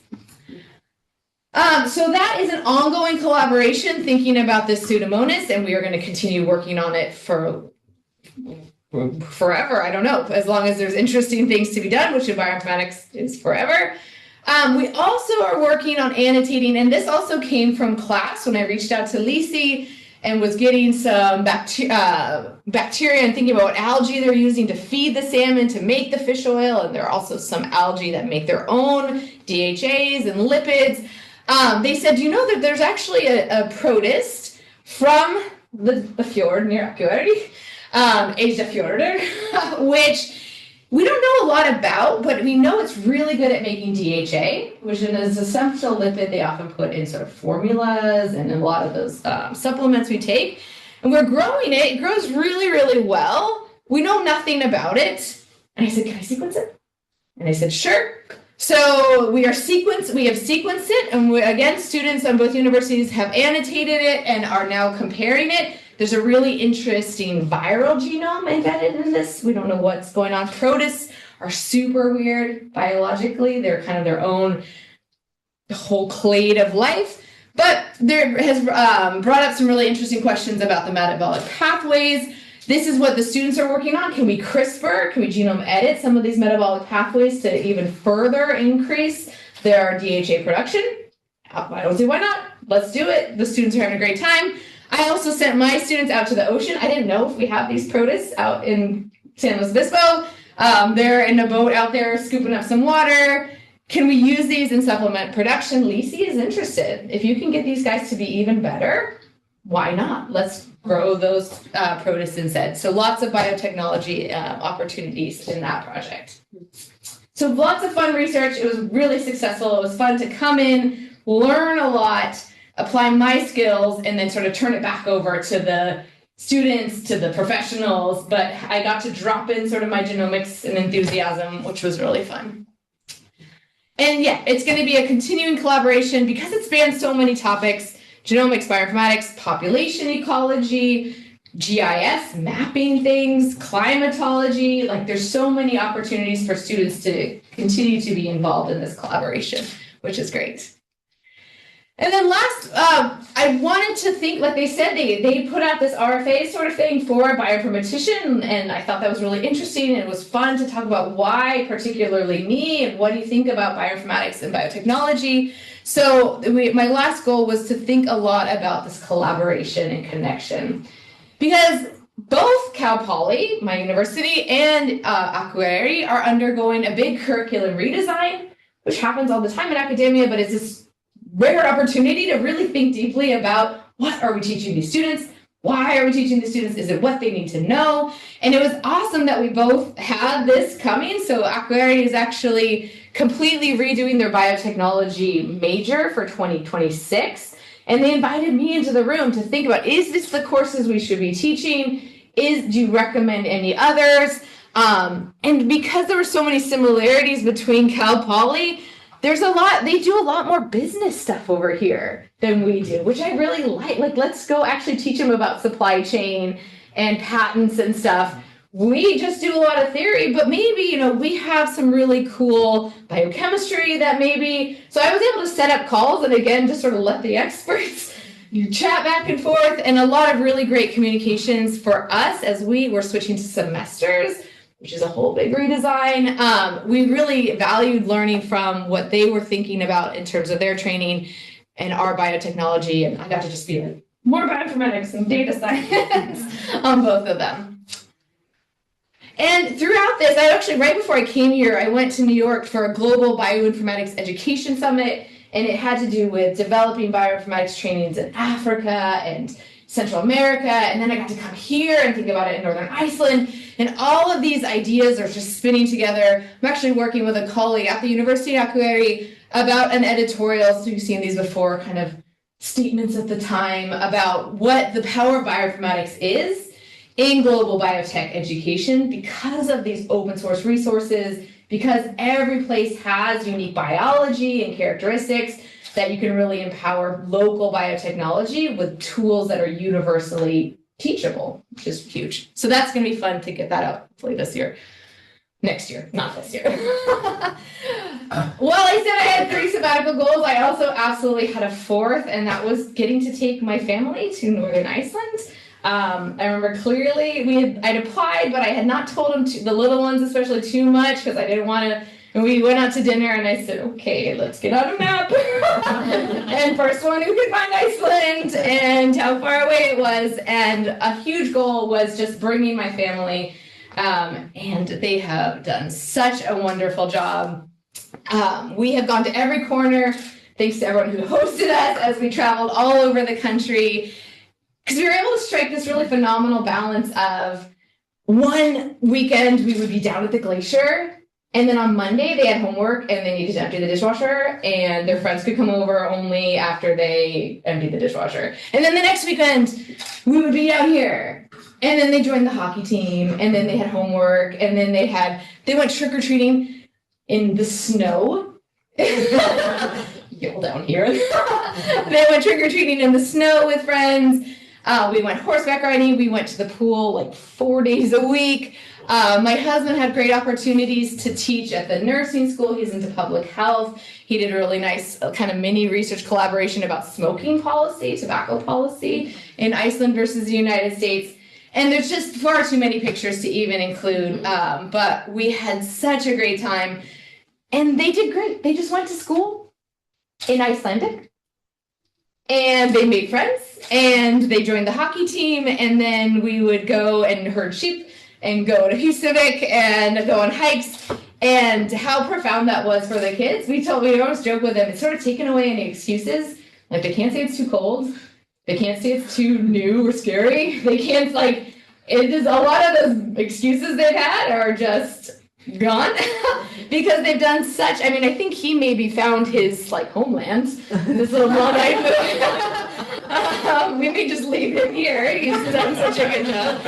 So that is an ongoing collaboration thinking about this Pseudomonas, and we are going to continue working on it for forever. I don't know, as long as there's interesting things to be done, which in bioinformatics is forever. We also are working on annotating, and this also came from class when I reached out to Lisi and was getting some bacteria and thinking about what algae they're using to feed the salmon to make the fish oil, and there are also some algae that make their own DHAs and lipids. They said, do you know that there's actually a protist from the fjord near Akureyri, Fjordur, which we don't know a lot about, but we know it's really good at making DHA, which is an essential lipid they often put in sort of formulas and in a lot of those supplements we take. And we're growing it. It grows really, really well. We know nothing about it. And I said, can I sequence it? And they said, sure. So we have sequenced it, and again, students on both universities have annotated it and are now comparing it. There's a really interesting viral genome embedded in this. We don't know what's going on. Protists are super weird biologically. They're kind of their own whole clade of life. But there has brought up some really interesting questions about the metabolic pathways. This is what the students are working on. Can we CRISPR? Can we genome edit some of these metabolic pathways to even further increase their DHA production? I don't see why not. Let's do it. The students are having a great time. I also sent my students out to the ocean. I didn't know if we have these protists out in San Luis Obispo. They're in a boat out there scooping up some water. Can we use these in supplement production? Lisi is interested. If you can get these guys to be even better, why not? Let's grow those protists instead. So lots of biotechnology opportunities in that project. So lots of fun research. It was really successful. It was fun to come in, learn a lot, apply my skills, and then sort of turn it back over to the students to the professionals, but I got to drop in sort of my genomics and enthusiasm, which was really fun. And yeah, it's going to be a continuing collaboration because it spans so many topics: genomics, bioinformatics, population ecology, GIS, mapping things, climatology. Like, there's so many opportunities for students to continue to be involved in this collaboration, which is great. And then last, I wanted to think, like they said, they put out this RFA sort of thing for a bioinformatician, and I thought that was really interesting, and it was fun to talk about why particularly me, and what do you think about bioinformatics and biotechnology. So my last goal was to think a lot about this collaboration and connection, because both Cal Poly, my university, and Akureyri are undergoing a big curriculum redesign, which happens all the time in academia, but it's this rare opportunity to really think deeply about what are we teaching these students? Why are we teaching the students? Is it what they need to know? And it was awesome that we both had this coming. So Akureyri is actually completely redoing their biotechnology major for 2026. And they invited me into the room to think about, is this the courses we should be teaching? Do you recommend any others? And because there were so many similarities between Cal Poly, they do a lot more business stuff over here than we do, which I really like. Like, let's go actually teach them about supply chain and patents and stuff. We just do a lot of theory, but maybe, we have some really cool biochemistry that maybe, so I was able to set up calls and again, just sort of let the experts chat back and forth, and a lot of really great communications for us as we were switching to semesters, which is a whole big redesign. We really valued learning from what they were thinking about in terms of their training and our biotechnology, and I got to just be like, more bioinformatics and data science on both of them. And throughout this, right before I came here, I went to New York for a global bioinformatics education summit, and it had to do with developing bioinformatics trainings in Africa and Central America, and then I got to come here and think about it in Northern Iceland, and all of these ideas are just spinning together. I'm actually working with a colleague at the University of Akureyri about an editorial, so you've seen these before, kind of statements at the time about what the power of bioinformatics is in global biotech education because of these open source resources, because every place has unique biology and characteristics that you can really empower local biotechnology with tools that are universally teachable, which is huge. So that's going to be fun to get that out hopefully this year. Next year, not this year. Well, I said I had 3 sabbatical goals. I also absolutely had a 4th, and that was getting to take my family to Northern Iceland. I remember clearly I'd applied, but I had not told them, the little ones especially, too much because I didn't want to. And we went out to dinner, and I said, okay, let's get out a map. And first one who could find Iceland and how far away it was. And a huge goal was just bringing my family. And they have done such a wonderful job. We have gone to every corner, thanks to everyone who hosted us as we traveled all over the country. Because we were able to strike this really phenomenal balance of one weekend we would be down at the glacier. And then on Monday, they had homework and they needed to empty the dishwasher, and their friends could come over only after they emptied the dishwasher. And then the next weekend, we would be out here. And then they joined the hockey team, and then they had homework, and then they went trick-or-treating in the snow. You'll down here. They went trick-or-treating in the snow with friends. We went horseback riding. We went to the pool like 4 days a week. My husband had great opportunities to teach at the nursing school. He's into public health. He did a really nice kind of mini research collaboration about smoking policy, tobacco policy in Iceland versus the United States. And there's just far too many pictures to even include. But we had such a great time. And they did great. They just went to school in Icelandic. And they made friends. And they joined the hockey team. And then we would go and herd sheep and go to Husavik and go on hikes, and how profound that was for the kids. We always joke with them, it's sort of taken away any excuses. Like, they can't say it's too cold. They can't say it's too new or scary. They can't, it is a lot of those excuses they've had are just gone because they've done such, I think he maybe found his, homeland, this little blonde-eyed We may just leave him here. He's done such a good job.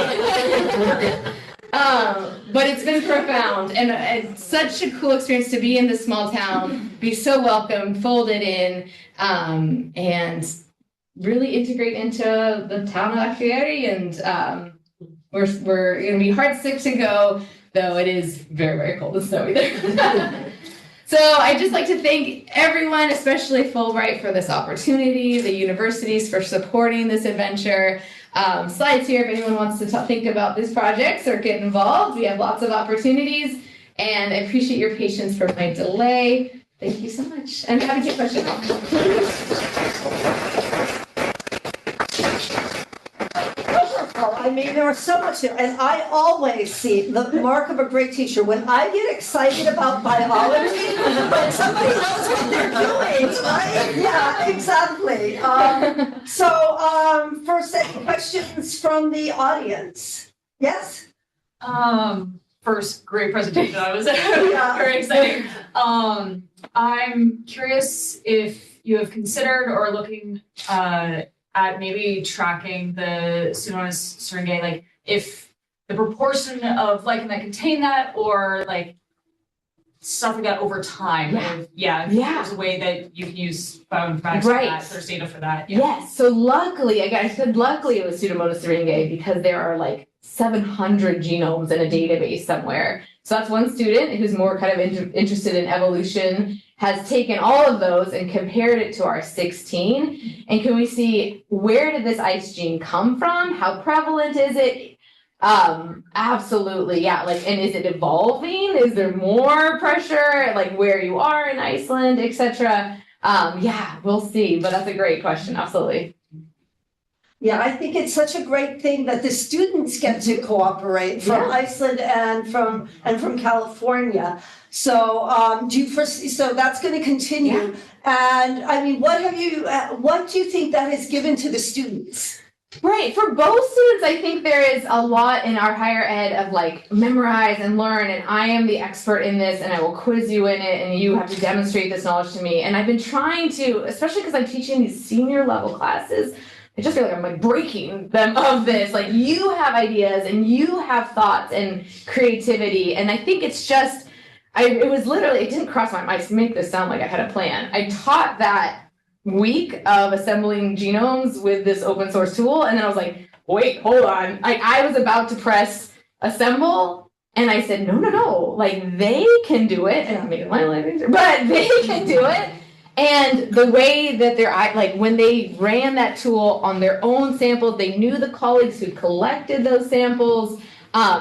But it's been profound and such a cool experience to be in this small town, be so welcome, folded in, and really integrate into the town of Akureyri. And we're going to be heartsick to go, though it is very, very cold and snowy there. So I'd just like to thank everyone, especially Fulbright, for this opportunity, the universities for supporting this adventure. Slides here if anyone wants to think about these projects or get involved. We have lots of opportunities, and I appreciate your patience for my delay. Thank you so much. And happy to take questions. I mean, there are so much, and I always see the mark of a great teacher when I get excited about biology, when somebody knows what they're doing, right? Yeah, exactly. First, any questions from the audience? Yes? First, great presentation. I was very exciting. I'm curious if you have considered or looking at maybe tracking the Pseudomonas syringae, like if the proportion of lichen that contain that, or like stuff like that over time. If there's a way that you can use bioinformatics for that, there's data for that. Yeah. Yes. So luckily, I said luckily it was Pseudomonas syringae because there are like 700 genomes in a database somewhere. So that's one student who's more kind of interested in evolution has taken all of those and compared it to our 16. And can we see where did this ICE gene come from? How prevalent is it? Absolutely, yeah. Like, and is it evolving? Is there more pressure? Like where you are in Iceland, etc. Yeah, we'll see. But that's a great question. Absolutely. Yeah, I think it's such a great thing that the students get to cooperate from Iceland and from California. So so that's going to continue. Yeah. And I mean, what do you think that has given to the students? Right. For both students, I think there is a lot in our higher ed of like memorize and learn, and I am the expert in this and I will quiz you in it and you have to demonstrate this knowledge to me. And I've been trying to, especially because I'm teaching these senior level classes, I just feel like I'm like breaking them of this. Like you have ideas and you have thoughts and creativity. And I think it's just, it didn't cross my mind to make this sound like I had a plan. I taught that week of assembling genomes with this open source tool. And then I was like, wait, hold on. I was about to press assemble. And I said, no, like they can do it. And I made my life easier, but they can do it. And the way that like when they ran that tool on their own samples, they knew the colleagues who collected those samples,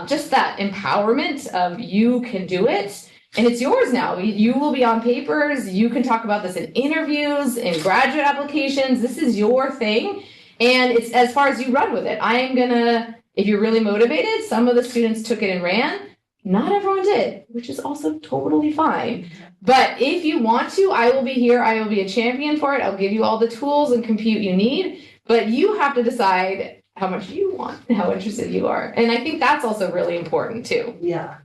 just that empowerment of you can do it. And it's yours now. You will be on papers. You can talk about this in interviews, in graduate applications. This is your thing. And it's as far as you run with it. If you're really motivated, some of the students took it and ran. Not everyone did, which is also totally fine. But if you want to, I will be here. I will be a champion for it. I'll give you all the tools and compute you need. But you have to decide how much you want and how interested you are. And I think that's also really important too. Yeah.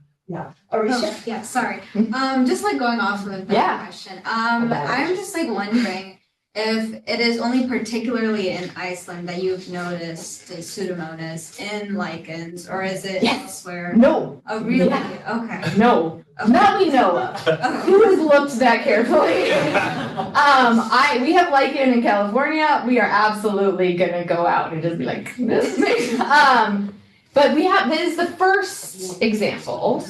Arisha? Yeah, sorry. Just like going off of that question. I'm just like wondering if it is only particularly in Iceland that you've noticed the Pseudomonas in lichens, or is it elsewhere? No. Oh, really? Yeah. Okay. No. Okay. Not we know of. Who has looked that carefully? We have lichen in California. We are absolutely gonna go out and just be like, this thing. But this is the first example.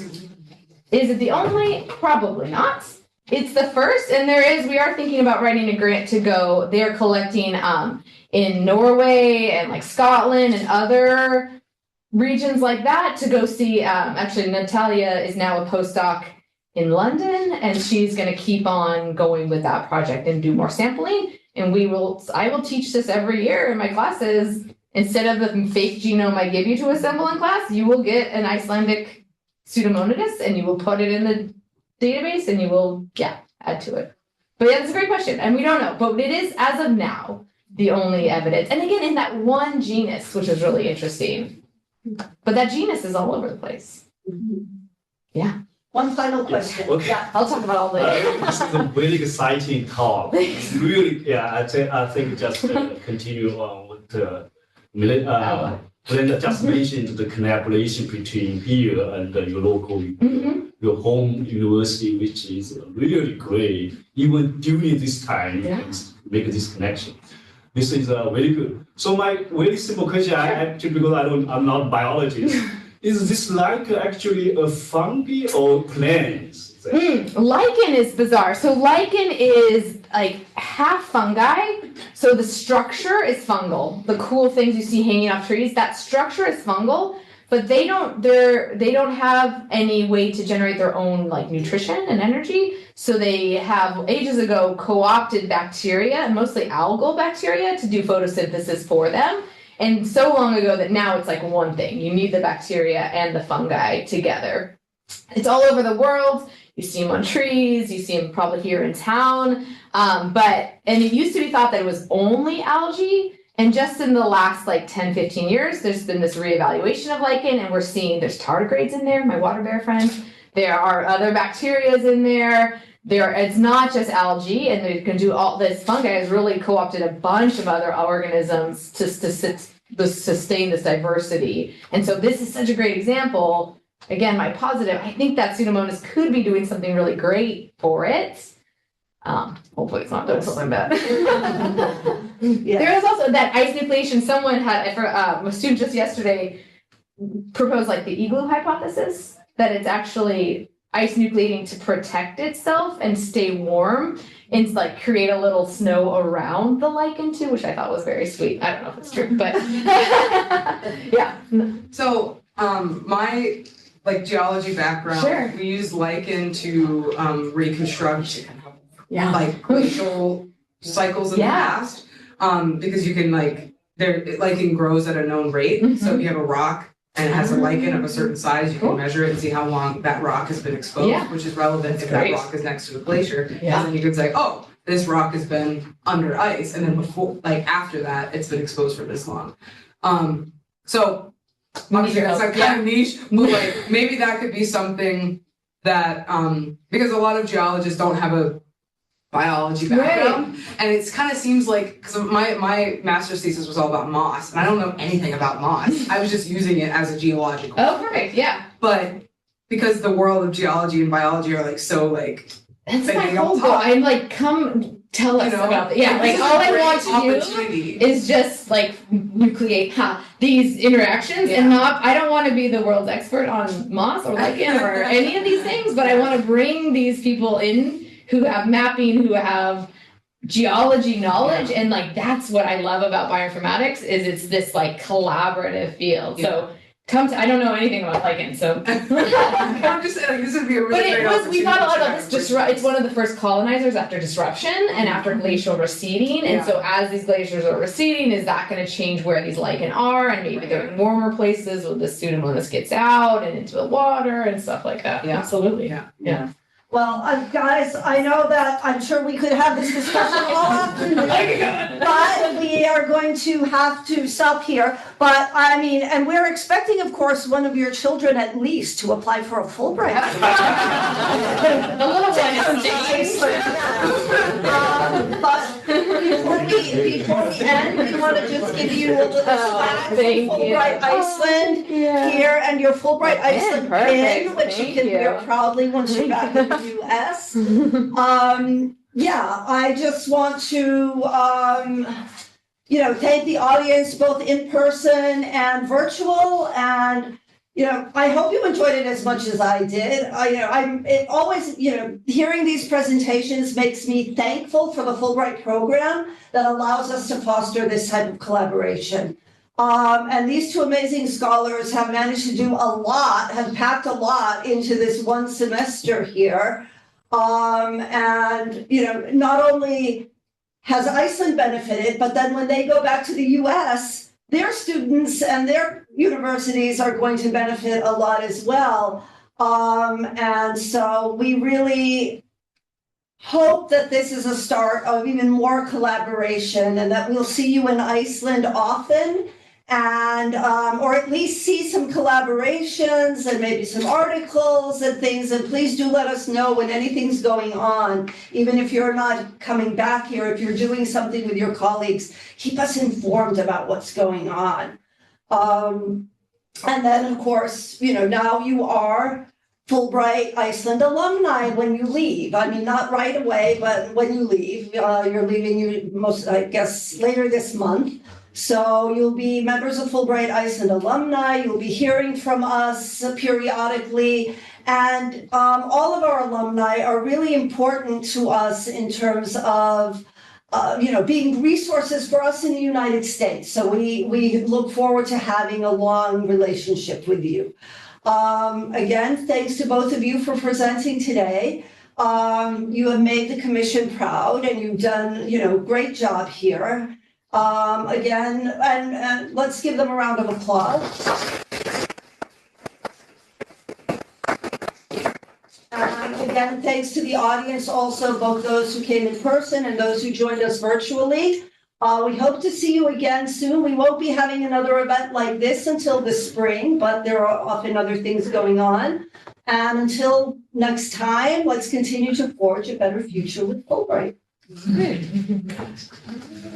Is it the only? Probably not. It's the first, and we are thinking about writing a grant to go. They're collecting in Norway and like Scotland and other regions like that to go see. Actually, Natalia is now a postdoc in London, and she's going to keep on going with that project and do more sampling. And I will teach this every year in my classes. Instead of the fake genome I give you to assemble in class, you will get an Icelandic Pseudomonas and you will put it in the database and you will, add to it. But yeah, that's a great question. And we don't know, but it is, as of now, the only evidence. And again, in that one genus, which is really interesting. But that genus is all over the place. Yeah. One final question. Okay. Yeah, I'll talk about all this. This is a very exciting talk. Really, yeah, I think just continue on with Glenda just mentioned the collaboration between here and your local, your home university, which is really great. Even during this time, you can make this connection. This is very good. So my very simple question, I actually, because I'm not a biologist, is this like actually a fungi or plants? Lichen is bizarre. So lichen is like half fungi. So the structure is fungal. The cool things you see hanging off trees, that structure is fungal, but they don't have any way to generate their own like nutrition and energy. So they have ages ago co-opted bacteria, and mostly algal bacteria, to do photosynthesis for them. And so long ago that now it's like one thing. You need the bacteria and the fungi together. It's all over the world. You see them on trees. You see them probably here in town. And it used to be thought that it was only algae. And just in the last like 10, 15 years, there's been this reevaluation of lichen, and we're seeing there's tardigrades in there, my water bear friends. There are other bacterias in there. It's not just algae, and they can do all this. Fungi has really co-opted a bunch of other organisms to sustain this diversity. And so this is such a great example. Again, my positive, I think that Pseudomonas could be doing something really great for it. Hopefully it's not doing something bad. There is also that ice nucleation. Someone had, a student just yesterday proposed like the igloo hypothesis, that it's actually ice nucleating to protect itself and stay warm and like create a little snow around the lichen too, which I thought was very sweet. I don't know if it's true, but yeah. So my like geology background, we use lichen to reconstruct like glacial cycles in the past, because you can lichen grows at a known rate. So if you have a rock and it has a lichen of a certain size, you can measure it and see how long that rock has been exposed, which is relevant if that rock is next to the glacier. And then you can say, oh, this rock has been under ice, and then before, after that, it's been exposed for this long. So obviously that's like kind of niche, but maybe that could be something that because a lot of geologists don't have a biology background, and it kind of seems like, because my master's thesis was all about moss, and I don't know anything about moss. I was just using it as a geological. Oh, perfect. Yeah. But because the world of geology and biology are so that's my whole goal. I'm like, come tell us about it. Yeah, like all I want to do is just nucleate these interactions, and I don't want to be the world's expert on moss or lichen or any of these things, but I want to bring these people in who have mapping, who have geology knowledge, and that's what I love about bioinformatics is it's this collaborative field. So I don't know anything about lichen, so I'm just saying this would be a really great opportunity. We thought a lot about this. It's one of the first colonizers after disruption and after glacial receding, and so as these glaciers are receding, is that going to change where these lichen are? And maybe they're in warmer places where the Pseudomonas gets out and into the water and stuff like that. Yeah, absolutely. Yeah. Well, guys, I know that I'm sure we could have this discussion all afternoon, but we are going to have to stop here. But I mean, and we're expecting, of course, one of your children at least to apply for a Fulbright. The little one is but before we end, we want to just give you a little Fulbright Iceland here, and your Fulbright Iceland pin, which you can wear proudly once you're back in the U.S. I just want to thank the audience both in person and virtual, and I hope you enjoyed it as much as I did. Hearing these presentations makes me thankful for the Fulbright program that allows us to foster this type of collaboration. And these two amazing scholars have managed to do a lot, have packed a lot into this one semester here. Not only has Iceland benefited, but then when they go back to the US, their students and their universities are going to benefit a lot as well. And so we really hope that this is a start of even more collaboration, and that we'll see you in Iceland often. and or at least see some collaborations and maybe some articles and things. And please do let us know when anything's going on, even if you're not coming back here. If you're doing something with your colleagues, keep us informed about what's going on. And then, of course, now you are Fulbright Iceland alumni when you leave. I mean, not right away, but when you leave, you're leaving I guess, later this month. So you'll be members of Fulbright Iceland alumni. You'll be hearing from us periodically. And all of our alumni are really important to us in terms of being resources for us in the United States. So we look forward to having a long relationship with you. Again, thanks to both of you for presenting today. You have made the commission proud, and you've done, great job here. Again, and let's give them a round of applause. Again, thanks to the audience also, both those who came in person and those who joined us virtually. We hope to see you again soon. We won't be having another event like this until the spring, but there are often other things going on. And until next time, let's continue to forge a better future with Fulbright.